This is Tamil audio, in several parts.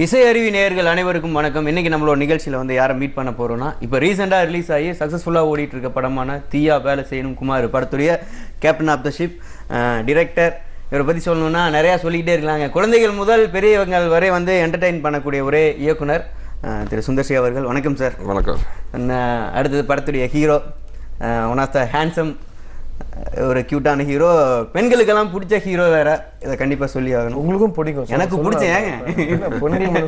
இசை அறிவி நேயர்கள் அனைவருக்கும் வணக்கம். இன்னைக்கு நம்மளோட நிகழ்ச்சியில் வந்து யாரை மீட் பண்ண போறோம்னா, இப்போ ரீசெண்டாக ரிலீஸ் ஆகி சக்ஸஸ்ஃபுல்லாக ஓடிட்டு இருக்க படமான தீயா வேலை செய்யணும் குமார் படத்துடைய captain of the ship director. இவரை பற்றி சொல்லணும்னா நிறையா சொல்லிக்கிட்டே இருக்கலாங்க. குழந்தைகள் முதல் பெரியவங்க வரை வந்து என்டர்டெயின் பண்ணக்கூடிய ஒரே இயக்குனர் திரு சுந்தர்சி அவர்கள். வணக்கம் சார். வணக்கம். அடுத்தது படத்துடைய hero, one of the handsome, ஒரு கியூட்டான ஹீரோ, பெண்களுக்கெல்லாம் பிடிச்ச ஹீரோ வேற. இதை கண்டிப்பா சொல்லி ஆகணும். உங்களுக்கும் பிடிக்கும், எனக்கு பிடிச்சேங்க.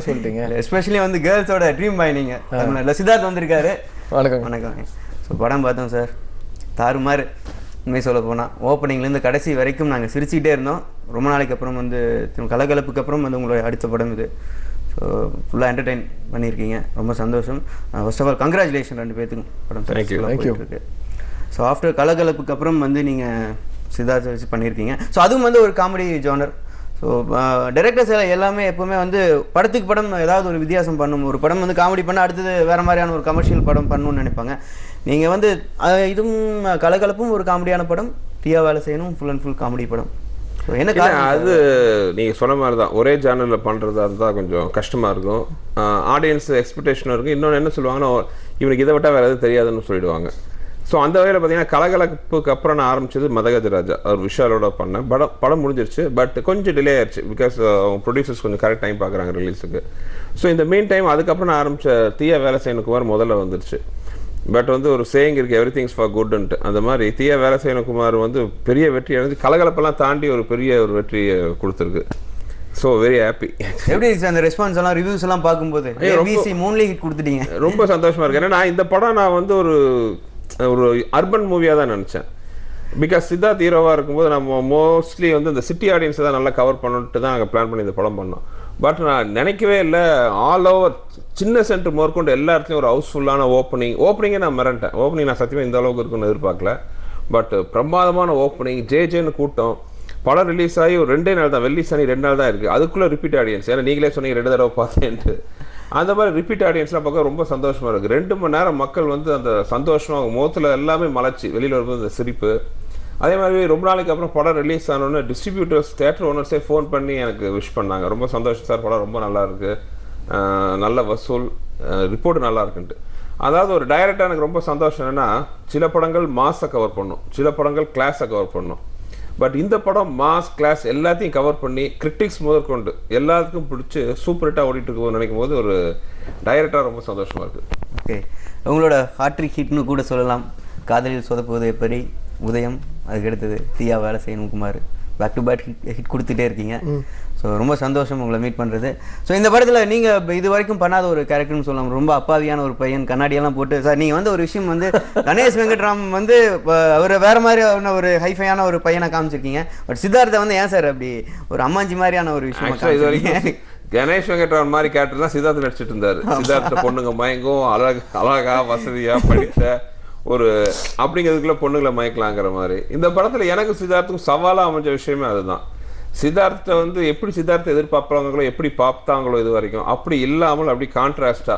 சொல்லிட்டீங்க. எஸ்பெஷலி வந்து கேர்ள்ஸோட ட்ரீம் பாய் நீங்க. சித்தார்த் வந்திருக்காரு. வணக்கம். வணக்கம். ஸோ படம் பார்த்தோம் சார், தாறுமாறு. உண்மை சொல்ல போனால் ஓப்பனிங்லேருந்து கடைசி வரைக்கும் நாங்கள் சிரிச்சுக்கிட்டே இருந்தோம். ரொம்ப நாளைக்கு அப்புறம் வந்து கலகலப்புக்கு அப்புறம் வந்து உங்களோட அடுத்த படம் இது. ஸோ ஃபுல்லாக என்டர்டெயின் பண்ணியிருக்கீங்க, ரொம்ப சந்தோஷம். ஃபர்ஸ்ட் ஆஃப் ஆல் கங்க்ராச்சுலேஷன் ரெண்டு பேர்த்துக்கும். படம் தேங்க்யூ. ஸோ ஆஃப்டர் கலகலப்புக்கு அப்புறம் வந்து நீங்கள் சித்தார்த்தை வச்சு பண்ணியிருக்கீங்க. ஸோ அதுவும் வந்து ஒரு காமெடி ஜோனர். ஸோ டைரக்டர்ஸ் எல்லாமே எப்போவுமே வந்து படத்துக்கு படம் ஏதாவது ஒரு வித்தியாசம் பண்ணும். ஒரு படம் வந்து காமெடி பண்ண அடுத்தது வேறு மாதிரியான ஒரு கமர்ஷியல் படம் பண்ணணும்னு நினைப்பாங்க. நீங்கள் வந்து இதுவும் கலகலப்பும் ஒரு காமெடியான படம், தீயா வேலை செய்யணும் ஃபுல் அண்ட் ஃபுல் காமெடி படம். என்ன அது நீங்கள் சொன்ன மாதிரி தான், ஒரே சேனலில் பண்ணுறதா இருந்தால் கொஞ்சம் கஷ்டமாக இருக்கும். ஆடியன்ஸ் எக்ஸ்பெக்டேஷனும் இருக்குது. இன்னொன்று என்ன சொல்லுவாங்கன்னா, இவனுக்கு இதை விட்டால் வேறு எதுவும் தெரியாதுன்னு சொல்லிடுவாங்க. ஸோ அந்த வகையில் பார்த்தீங்கன்னா கலகலப்புக்கு அப்புறம் நான் ஆரம்பித்தது மதகஜராஜா, அவர் விஷாலோட பண்ணேன். படம் முடிஞ்சிருச்சு, பட் கொஞ்சம் டிலே ஆயிடுச்சு. பிகாஸ் அவங்க ப்ரொடியூசர்ஸ் கொஞ்சம் கரெக்ட் டைம் பார்க்குறாங்க ரிலீஸுக்கு. ஸோ இந்த மீன் டைம் அதுக்கப்புறம் நான் ஆரம்பித்த தீயா வேலை செய்யணும் குமார் முதல்ல வந்துருச்சு. பட் வந்து ஒரு சேயிங் இருக்குது, எவ்ரி திங்ஸ் ஃபார் குட்ன்ட்டு. அந்த மாதிரி தீயா வேலை செய்யணும் குமார் வந்து பெரிய வெற்றி அடைஞ்சு கலகலப்பெல்லாம் தாண்டி ஒரு பெரிய ஒரு வெற்றியை கொடுத்துருக்கு. So very happy. எப்படி இருக்கு அந்த ரெஸ்பான்ஸ் எல்லாம், ரிவ்யூஸ் எல்லாம் பார்க்கும்போது? மூன்லி ஹிட் கொடுத்துட்டீங்க, ரொம்ப சந்தோஷமாக இருக்கு. ஏன்னா இந்த படம் நான் வந்து ஒரு அர்பன் மூவியாக தான் நினச்சேன். பிகாஸ் சித்தார்த் ஹீரோவாக இருக்கும்போது நம்ம மோஸ்ட்லி வந்து இந்த சிட்டி ஆடியன்ஸை தான் நல்லா கவர் பண்ணிட்டு தான் நாங்கள் பிளான் பண்ணி இந்த படம் பண்ணோம். பட் நான் நினைக்கவே இல்லை, ஆல் ஓவர் சின்ன சென்டர் மேற்கொண்டு எல்லா இடத்துலையும் ஒரு ஹவுஸ்ஃபுல்லான ஓப்பனிங்கே நான் மிரண்டேன். ஓப்பனிங் நான் சத்தியமாக இந்த அளவுக்கு இருக்குன்னு எதிர்பார்க்கல. பட் பிரமாதமான ஓப்பனிங், ஜேன்னு கூட்டம். படம் ரிலீஸ் ஆகி ஒரு 2 நாள் தான், வெள்ளி சனி 2 நாள் தான் இருக்குது. அதுக்குள்ளே ரிப்பீட் ஆடியன்ஸ். ஏன்னா நீங்களே சொன்னீங்க 2 தடவை பார்த்தேன்ட்டு. அந்த மாதிரி ரிப்பீட் ஆடியன்ஸ்லாம் பார்க்க ரொம்ப சந்தோஷமாக இருக்குது. 2 மணி நேரம் மக்கள் வந்து அந்த சந்தோஷம் அவங்க முகத்தில் எல்லாமே மலைச்சி வெளியில் வரும்போது அந்த சிரிப்பு. அதே மாதிரி ரொம்ப நாளைக்கு அப்புறம் படம் ரிலீஸ் ஆனோன்னு டிஸ்ட்ரிபியூட்டர்ஸ், தியேட்டர் ஓனர்ஸே ஃபோன் பண்ணி எனக்கு விஷ் பண்ணாங்க. ரொம்ப சந்தோஷம் சார், படம் ரொம்ப நல்லா இருக்குது, நல்ல வசூல், ரிப்போர்ட் நல்லா இருக்குன்ட்டு. அதாவது ஒரு டைரக்டாக எனக்கு ரொம்ப சந்தோஷம் என்னென்னா, சில படங்கள் மாஸை கவர் பண்ணும், சில படங்கள் கிளாஸை கவர் பண்ணும். பட் இந்த படம் மாஸ், கிளாஸ் எல்லாத்தையும் கவர் பண்ணி கிரிட்டிக்ஸ் முதற்கொண்டு எல்லாத்துக்கும் பிடிச்சி சூப்பர் ஹிட்டாக ஓடிட்டு இருக்கும்போது நினைக்கும் போது ஒரு டைரக்டாக ரொம்ப சந்தோஷமாக இருக்குது. ஓகே, உங்களோட ஹாட்ரிக் ஹிட்னு கூட சொல்லலாம். காதலில் சொதப்புவது எப்படி, உதயம், அதுக்கு எடுத்தது தீயா வேலை செய்யணும் Kumar, back to back hit கொடுத்துட்டே இருக்கீங்க. ஸோ ரொம்ப சந்தோஷம் உங்களை மீட் பண்ணுறது. ஸோ இந்த படத்தில் நீங்கள் இது வரைக்கும் பண்ணாத ஒரு கேரக்டர்னு சொல்லலாம். ரொம்ப அப்பாவியான ஒரு பையன், கண்ணாடியெல்லாம் போட்டு. சார் நீங்கள் வந்து ஒரு விஷயம் வந்து கணேஷ் வெங்கட்ராம் வந்து அவர் வேறு மாதிரியான ஒரு ஹைஃபையான ஒரு பையனை காமிச்சிருக்கீங்க. பட் சித்தார்த்தை வந்து ஏன் சார் அப்படி ஒரு அம்மாஞ்சி மாதிரியான ஒரு விஷயம்? கணேஷ் வெங்கட்ராமன் மாதிரி கேரக்டர் தான் சித்தார்த்த நடிச்சிட்டு இருந்தாரு. சித்தார்த்த பொண்ணுங்க மயங்கும், அழகா வசதியா படித்த ஒரு அப்படிங்கிறதுக்குள்ள பொண்ணுங்களை மயக்கலாங்கிற மாதிரி. இந்த படத்துல எனக்கு சித்தார்த்துக்கும் சவாலாக அமைஞ்ச விஷயமே அதுதான். சித்தார்த்தை வந்து எப்படி சித்தார்த்தை எதிர்பார்ப்பாங்களோ, எப்படி பார்த்தாங்களோ இது வரைக்கும், அப்படி இல்லாமல் அப்படி கான்ட்ராஸ்டா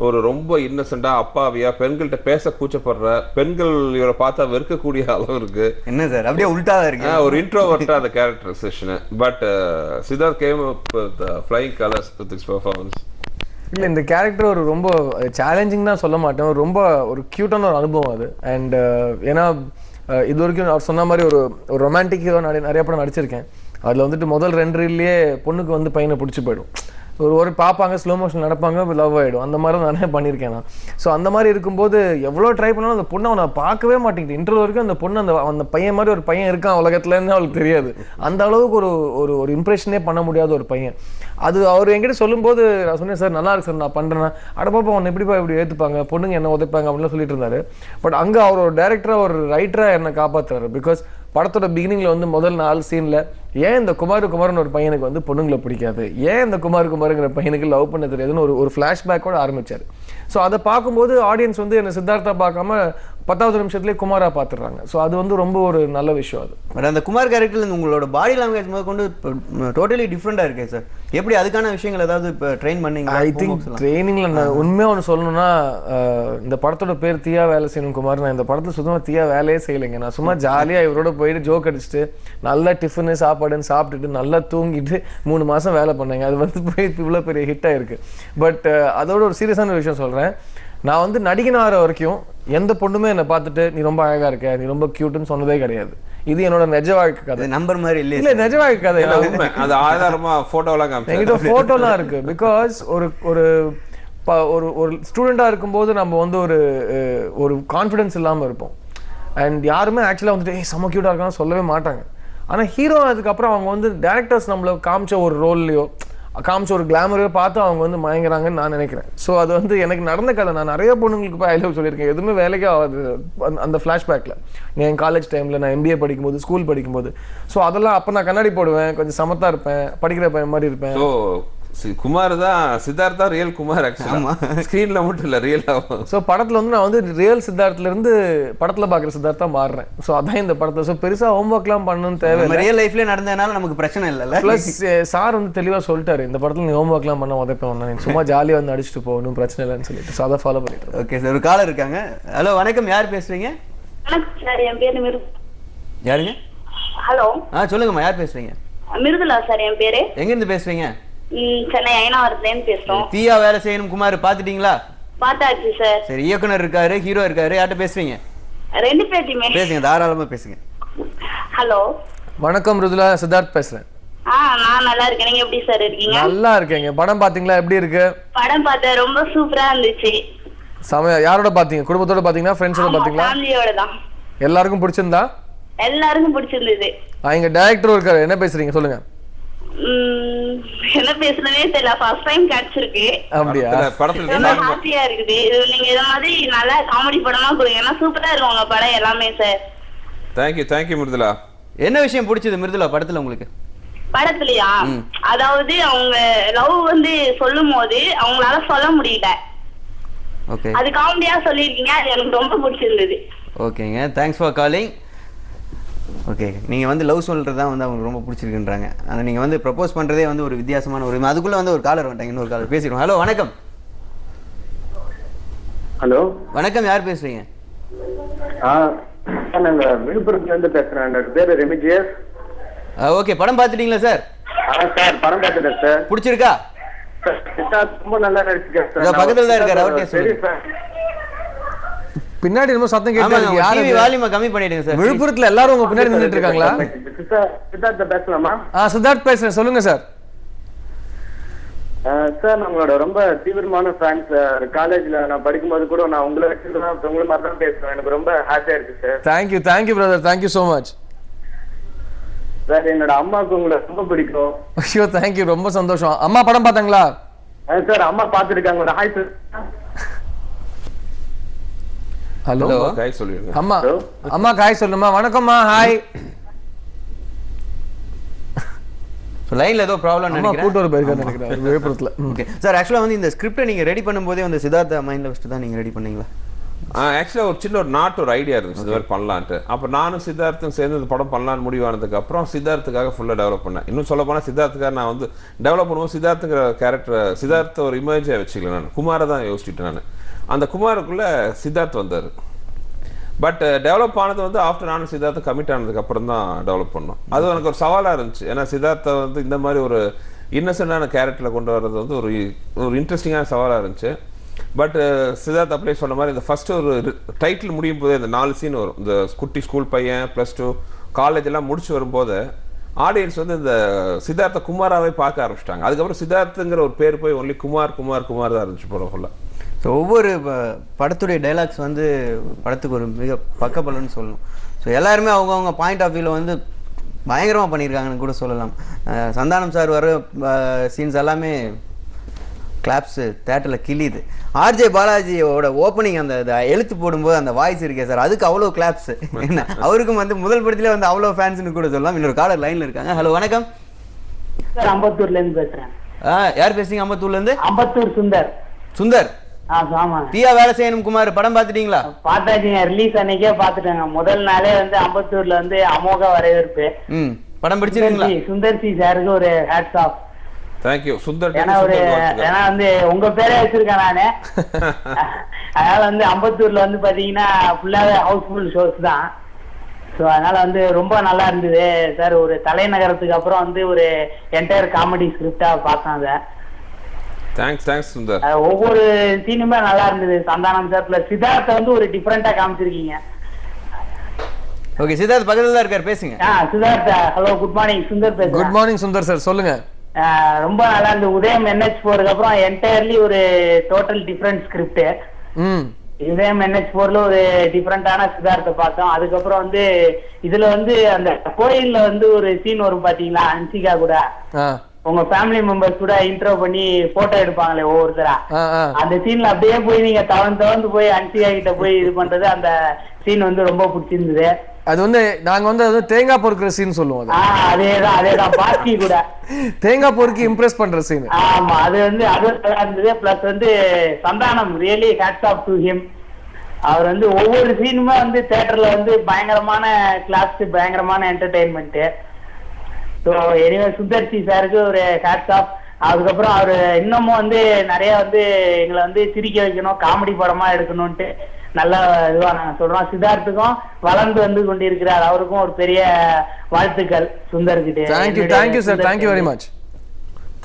ஒரு ரொம்ப இன்னசென்டா அப்பாவியா, பெண்கள்கிட்ட பேச கூச்சப்படுற, பெண்கள் இவரை பார்த்தா வெறுக்கக்கூடிய அளவு இருக்கு. என்ன சார் அப்படியே உல்டாவா இருக்கு, ஒரு இன்ட்ரோவர்ட்டா அந்த characterisation. But Siddharth came flying colours with his performance. இல்லை, இந்த கேரக்டர் ஒரு ரொம்ப சேலஞ்சிங் தான் சொல்ல மாட்டேன், ரொம்ப ஒரு க்யூட்டான ஒரு அனுபவம் அது. அண்ட் ஏன்னா இது வரைக்கும் அவர் சொன்ன மாதிரி ஒரு ரொமான்டிக் நிறைய படம் நடிச்சிருக்கேன். அதில் வந்துட்டு முதல் 2 ரீல்லையே பொண்ணுக்கு வந்து பையனை பிடிச்சி போயிடும். ஒரு பார்ப்பாங்க, ஸ்லோ மோஷன் நடப்பாங்க, லவ் ஆகிடும். அந்த மாதிரி நானே பண்ணியிருக்கேன் நான். ஸோ அந்த மாதிரி இருக்கும்போது எவ்வளோ ட்ரை பண்ணாலும் அந்த பொண்ணை அவனை பார்க்கவே மாட்டேங்குது. இன்டர்வியூ வரைக்கும் அந்த பொண்ணு அந்த பையன் மாதிரி ஒரு பையன் இருக்கான் உலகத்துலன்னு அவளுக்கு தெரியாது. அந்த அளவுக்கு ஒரு ஒரு இம்ப்ரெஷனே பண்ண முடியாத ஒரு பையன். அது அவர் என்கிட்ட சொல்லும்போது நான் சொன்னேன், சார் நல்லா இருக்கு சார், நான் பண்ணுறேன்னா அடப்பாப்பா அவனை எப்படிப்பா இப்படி ஏற்றுப்பாங்க, பொண்ணுங்க என்ன உதைப்பாங்க அப்படின்லாம் சொல்லிட்டு இருந்தாரு. பட் அங்கே அவர் ஒரு டைரக்டராக ஒரு ரைட்டராக என்னை காப்பாற்றுறாரு. பிகாஸ் படத்தோட பிகினிங்கில் வந்து முதல் 4 சீனில் ஏன் இந்த குமார்னு ஒரு பையனுக்கு வந்து பொண்ணுங்களை பிடிக்காது, ஏன் இந்த குமாருங்கிற பையனுக்கு லவ் பண்ண தெரியாதுன்னு ஒரு ஃப்ளாஷ்பேக்கோட ஆரம்பித்தார். ஸோ அதை பார்க்கும்போது ஆடியன்ஸ் வந்து என்னை சித்தார்த்தா பார்க்காம 10வது நிமிஷத்துலேயே குமாரா பார்த்துடுறாங்க. ஸோ அது வந்து ரொம்ப ஒரு நல்ல விஷயம் அது. பட் அந்த குமார் கேரக்டர் உங்களோட பாடி லாங்குவேஜ் முதல் கொண்டு டோட்டலி டிஃப்ரெண்டாக இருக்கே சார். எப்படி அதுக்கான விஷயங்கள் ஏதாவது இப்போ ட்ரெயின் பண்ணீங்க? ஐ திங்க் ட்ரைனிங்கில் நான் உண்மையாக ஒன்று சொல்லணும்னா, இந்த படத்தோட பேர் தீயா வேலை செய்யணும் குமார். நான் இந்த படத்தில் சுத்தமாக தீயா வேலையே செய்யலைங்க. நான் சும்மா ஜாலியாக இவரோட போயிட்டு ஜோக் அடிச்சுட்டு நல்ல டிஃபனு சாப்பாடு சாப்பாடுன்னு சாப்பிட்டுட்டு நல்லா தூங்கிட்டு 3 மாசம் வேலை பண்ணேங்க. அது வந்து போய் இவ்வளோ பெரிய ஹிட் ஆயிருக்கு. பட் அதோட ஒரு சீரியஸான விஷயம் சொல்றேன். நான் வந்து நடிகனாகிற வரைக்கும் எந்த பொண்ணுமே என்னை பார்த்துட்டு நீ ரொம்ப அழகா இருக்க, நீ ரொம்ப கியூட்னு சொன்னதே கிடையாது. இது என்னோட நிஜ வாழ்க்கை கதை. நம்பர் மாதிரி இல்ல நிஜ வாழ்க்கை கதை. அது ஆதாரமா போட்டோலாம் என்கிட்ட போட்டோலாம் இருக்கு. பிகாஸ் ஒரு ஒரு ஒரு ஸ்டூடெண்டா இருக்கும்போது நம்ம வந்து ஒரு கான்ஃபிடன்ஸ் இல்லாம இருப்போம். அண்ட் யாருமே ஆக்சுவலா வந்துட்டு செம்ம கியூட்டா இருக்கான்னு சொல்லவே மாட்டாங்க. ஆனா ஹீரோ அதுக்கப்புறம் அவங்க வந்து டேரக்டர்ஸ் நம்மள காமிச்ச ஒரு ரோல்லையோ காமிச்ச ஒரு கிளாமரையோ பார்த்து அவங்க வந்து மயங்குறாங்கன்னு நான் நினைக்கிறேன். ஸோ அது வந்து எனக்கு நடந்த கதை. நான் நிறைய பொண்ணுங்களுக்கு போய் ஐ லவ் சொல்லியிருக்கேன். எதுவுமே வேலைக்கே ஆகாது அந்த ஃப்ளாஷ்பேக்கில். என் காலேஜ் டைமில் நான் MBA படிக்கும்போது, ஸ்கூல் படிக்கும்போது. ஸோ அதெல்லாம் அப்போ நான் கண்ணாடி போடுவேன், கொஞ்சம் சமத்தா இருப்பேன், படிக்கிற பையன் மாதிரி இருப்பேன். குமார் தான் சித்தார்த்தா ரியல் குமார் ஆக்சுவலா ஸ்கிரீன்ல மட்டும் இல்ல ரியலா. ஸோ படத்துல வந்து நான் வந்து ரியல் சித்தார்த்ல இருந்து படத்துல பாக்குற சித்தார்த்தா மாறுறேன். ஸோ அதான் இந்த படத்தை. ஸோ பெருசா ஹோம்ஒர்க்லாம் பண்ணணும்னு தேவை. ரியல் லைஃப்ல நடந்ததுனால நமக்கு பிரச்சனை இல்லைல்ல. பிளஸ் சார் வந்து தெளிவா சொல்லிட்டாரு, இந்த படத்துல நீ ஹோம்ஒர்க்லாம் பண்ண உதப்பேன், சும்மா ஜாலியா வந்து அடிச்சுட்டு போகணும், பிரச்சனை இல்லைன்னு சொல்லிட்டு. ஸோ அதை ஃபாலோ பண்ணிட்டு. ஓகே சார், ஒரு காலர் இருக்காங்க. ஹலோ வணக்கம், யார் பேசுறீங்க? வணக்கம் சார், என் பேரு யாருங்க? ஹலோ சொல்லுங்கம்மா, யார் பேசுறீங்க? மிருதுலா சார் என் பேரு. எங்க இருந்து பேசுறீங்க? சென்னை ஐநாவரத்துல இருந்து பேசுறோம். தீயா வேலை செய்யணும் குமார் பாத்துட்டீங்களா? பார்த்தாச்சு சார். சரி, இயக்குனர் இருக்காரு, ஹீரோ இருக்காரு, யார்கிட்ட பேசுறீங்க? ரெண்டு பேர்த்தையுமே பேசுங்க, தாராளமா பேசுங்க. ஹலோ வணக்கம் மிருதுலா, சித்தார்த் பேசுறேன். நான் நல்லா இருக்கேன். நீங்க எப்படி சார் இருக்கீங்க? நல்லா இருக்கேங்க. படம் பாத்தீங்களா? எப்படி இருக்கு? படம் பார்த்தேன், ரொம்ப சூப்பரா இருந்துச்சு. சமய யாரோட பாத்தீங்க? குடும்பத்தோட பாத்தீங்களா, ஃப்ரெண்ட்ஸோட பாத்தீங்களா? ஃபேமிலியோட தான். எல்லாருக்கும் பிடிச்சிருந்தா? எல்லாருக்கும் பிடிச்சிருந்தது. இங்க டைரக்டர் இருக்காரு, என்ன பேசுறீங்க சொல்லுங்க. என்ன பேசுறதே தெரியல, ஃபர்ஸ்ட் டைம் கிடைச்சிருக்கு. அப்படியா? ரொம்ப ஹாப்பியா இருக்குது. நீங்க இந்த மாதிரி நல்ல காமெடி படமா கொடுங்க, ஏன்னா சூப்பரா இருக்கும் உங்க படம் எல்லாமே சார். தேங்க்யூ மிருதுலா. என்ன விஷயம் பிடிச்சது மிருதுலா படத்துல உங்களுக்கு? படத்துலயா? அதாவது அவங்க லவ் வந்து சொல்லும் போது அவங்களால சொல்ல முடியல. ஓகே, அது காமெடியா சொல்லிருக்கீங்க, அது எனக்கு ரொம்ப பிடிச்சிருந்தது. ஓகேங்க, தேங்க்ஸ் ஃபார் காலிங். ஓகே, நீங்கள் வந்து லவ் சொல்கிறது தான் வந்து அவங்களுக்கு ரொம்ப பிடிச்சிருக்குன்றாங்க. ஆனால் நீங்கள் வந்து ப்ரப்போஸ் பண்ணுறதே வந்து ஒரு வித்தியாசமான ஒரு அதுக்குள்ளே வந்து ஒரு காலர் வந்துட்டாங்க. இன்னொரு காலர் பேசிடுவோம். ஹலோ வணக்கம். ஹலோ வணக்கம், யார் பேசுறீங்க? நாங்கள் விழுப்புரத்துலேருந்து பேசுகிறேன். என்னோட பேர் ரெமிஜியஸ். ஓகே, படம் பார்த்துட்டீங்களா சார்? சார் படம் பார்த்துட்டேன் சார். பிடிச்சிருக்கா? ரொம்ப நல்லா நடிச்சிருக்கேன் சார். பக்கத்தில் தான் இருக்காரு, அவர்கிட்ட சொல்லுங்க. பின்னாடி ரொம்ப சத்தம் கேட்குது. டிவி வால்யூமை கம்மி பண்ணிடுங்க சார். விழுப்புரத்துல எல்லாரும் உங்க பின்னாடி நின்னுட்டு இருக்காங்களா? சித்தார்த்த பேசலாமா? சித்தார்த் பேசுறேன், சொல்லுங்க சார். சார் நம்மளோட ரொம்ப தீவிரமான ஃபேன் சார். காலேஜ்ல நான் படிக்கும்போது கூட நான் உங்களை வச்சுதான் உங்களை மாதிரி தான் பேசுவேன். எனக்கு ரொம்ப ஹாப்பியா இருக்கு sir. Thank you brother, thank you so much sir. என்னோட அம்மாவுக்கு உங்களை ரொம்ப பிடிக்கும். ஐயோ தேங்க்யூ, ரொம்ப சந்தோஷம். அம்மா படம் பார்த்தாங்களா? சார் அம்மா பார்த்துருக்காங்க. ஒரு ஹாய் சார். ஹலோ, காய் சொல்லுங்க. அம்மா காய் சொல்லுமா. வணக்கம்மா. ஹாய். லைன்ல ஏதோ ப்ராப்ளம் நினைக்கிறேன். கூட்டூர் போயிருக்காரு நினைக்கிறேன் விழுப்புரத்துல. ஓகே சார், ஆக்சுவலாக வந்து இந்த ஸ்கிரிப்டை நீங்கள் ரெடி பண்ணும்போதே வந்து சித்தார்த்த மைண்டில் ஃபஸ்ட்டு தான் நீங்கள் ரெடி பண்ணீங்களா? ஆக்சுவலாக ஒரு சின்ன ஒரு ஐடியா இருந்துச்சு இது மாதிரி பண்ணலான்ட்டு. அப்போ நானும் சித்தார்த்தும் சேர்ந்து இந்த படம் பண்ணலான்னு முடிவானதுக்கு அப்புறம் சித்தார்த்துக்காக ஃபுல்லாக டெவலப் பண்ணேன். இன்னும் சொல்ல போனால் சித்தார்த்துக்காக நான் வந்து டெவலப் பண்ணும்போது சித்தார்த்துங்கிற கேரக்டர் சித்தார்த்த ஒரு இமேஜாக வச்சுக்கல. நான் குமாரை தான் யோசிச்சுட்டேன். நான் அந்த குமாருக்குள்ளே சித்தார்த் வந்தார். பட் டெவலப் ஆனது வந்து ஆஃப்டர் நானும் சித்தார்த்த கமிட் ஆனதுக்கு அப்புறம் தான் டெவலப் பண்ணோம். அது எனக்கு ஒரு சவாலாக இருந்துச்சு. ஏன்னா சித்தார்த்தை வந்து இந்த மாதிரி ஒரு இன்னசென்டான கேரக்டரில் கொண்டு வர்றது வந்து ஒரு இன்ட்ரெஸ்டிங்கான சவாலாக இருந்துச்சு. பட் சித்தார்த் அப்படியே சொன்ன மாதிரி இந்த ஃபர்ஸ்ட் ஒரு டைட்டில் முடியும் போதே இந்த 4 சீன் வரும். இந்த குட்டி ஸ்கூல் பையன் +2 காலேஜ் எல்லாம் முடிச்சு வரும்போது ஆடியன்ஸ் வந்து இந்த சித்தார்த்த குமாராவே பார்க்க ஆரம்பிச்சிட்டாங்க. அதுக்கப்புறம் சித்தார்த்துங்கிற ஒரு பேர் போய் ஒன்லி குமார் தான் இருந்துச்சு படம் ஃபுல்லாக. ஸோ ஒவ்வொரு படத்துடைய டைலாக்ஸ் வந்து படத்துக்கு ஒரு மிக பக்கபலன்னு சொல்லணும். ஸோ எல்லாருமே அவங்கவுங்க பாயிண்ட் ஆஃப் வியூவில் வந்து பயங்கரமாக பண்ணியிருக்காங்கன்னு கூட சொல்லலாம். சந்தானம் சார் வர சீன்ஸ் எல்லாமே கிளாப்ஸு தேட்டரில் கிளியுது. ஆர்ஜே பாலாஜியோட ஓப்பனிங் அந்த எழுத்து போடும்போது அந்த வாய்ஸ் இருக்கே சார், அதுக்கு அவ்வளோ கிளாப்ஸு. என்ன அவருக்கும் வந்து முதல் படத்துல வந்து அவ்வளோ ஃபேன்ஸ்னு கூட சொல்லலாம். இன்னொரு காலர் லைனில் இருக்காங்க. ஹலோ வணக்கம் சார். அம்பத்தூர்லேருந்து பேசுகிறேன். யார் பேசுறீங்க? அம்பத்தூர்லேருந்து? அம்பத்தூர் சுந்தர். தீயா வேலை செய்யணும் குமார் படம் பாத்துட்டீங்களா? பாத்தாச்சுங்க, ரிலீஸ் அன்னைக்கே பாத்துட்டேங்க. முதல் நாளே வந்து அம்பத்தூர்ல வந்து அமோக வரவேற்பு. படம் பிடிச்சிருக்கீங்களா? சுந்தர் சி சாருக்கு ஒரு ஹேட்ஸ் ஆஃப். தேங்க்யூ சுந்தர். ஏன்னா வந்து உங்க பேரே வச்சிருக்கேன் நானு. அதனால வந்து அம்பத்தூர்ல வந்து பாத்தீங்கன்னா ஃபுல்லாவே ஹவுஸ்ஃபுல் ஷோஸ் தான். ஸோ அதனால வந்து ரொம்ப நல்லா இருந்தது சார். ஒரு தலைநகரத்துக்கு அப்புறம் வந்து ஒரு என்டையர் காமெடி ஸ்கிரிப்டா பார்த்தேன் அதை. தேங்க்ஸ் சுந்தர். ஒவ்வொரு சீனுமே நல்லா இருந்தது. சந்தானம் சார் பிளஸ் சித்தார்த்த வந்து ஒரு டிஃபரெண்டா காமிச்சிருக்கீங்க. ஓகே, சித்தார்த் பக்கத்துல தான் இருக்காரு, பேசுங்க. Siddharth hello, good morning. Sundar பேசுறேன். குட் மார்னிங் சுந்தர் சார், சொல்லுங்க. ரொம்ப நல்லா இருந்தது. உதயம் NH4க்கு அப்புறம் என்டையர்லி ஒரு டோட்டல் டிஃபரெண்ட் ஸ்கிரிப்ட். உதயம் NH4ல ஒரு டிஃபரெண்டான சித்தார்த்தை பார்த்தோம். அதுக்கப்புறம் வந்து இதுல வந்து அந்த கோயில்ல வந்து ஒரு சீன் வரும் பாத்தீங்களா, அன்சிகா கூட உங்க ஃபேமிலி மெம்பர்ஸ் கூட இன்ட்ரோ பண்ணி போட்டோ எடுப்பாங்களே ஒவ்வொருத்தரா, அந்த சீன்ல அப்படியே போய் நீங்க தவந்து போய் அன்சிகா கிட்ட போய் இது பண்றது, அந்த சீன் வந்து ரொம்ப பிடிச்சிருந்தது. அது வந்து நாங்க வந்து அது தேங்காய் பொறுக்கிற சீன் சொல்லுவோம். அதேதான் பாட்டி கூட தேங்காய் பொறுக்கி இம்ப்ரெஸ் பண்ற சீன். ஆமா, அது வந்து அது இருந்தது. பிளஸ் வந்து Santhanam really hats off to him. அவர் வந்து ஒவ்வொரு சீனுமே வந்து தியேட்டர்ல வந்து பயங்கரமான கிளாஸ், பயங்கரமான என்டர்டெயின்மெண்ட். ஸோ எனிவே சுந்தர்சி சாருக்கு ஒரு ஹேட்ஸ் ஆஃப். அதுக்கப்புறம் அவர் இன்னமும் வந்து நிறைய வந்து எங்களை வந்து சிரிக்க வைக்கணும், காமெடி படமா எடுக்கணும்ட்டு நல்ல இதுவா நாங்க சொல்றோம். சித்தார்த்துக்கும் வளர்ந்து வந்து கொண்டிருக்கிறார், அவருக்கும் ஒரு பெரிய வாழ்த்துக்கள் சுந்தர்கிட்ட. Thank you sir, thank you very much.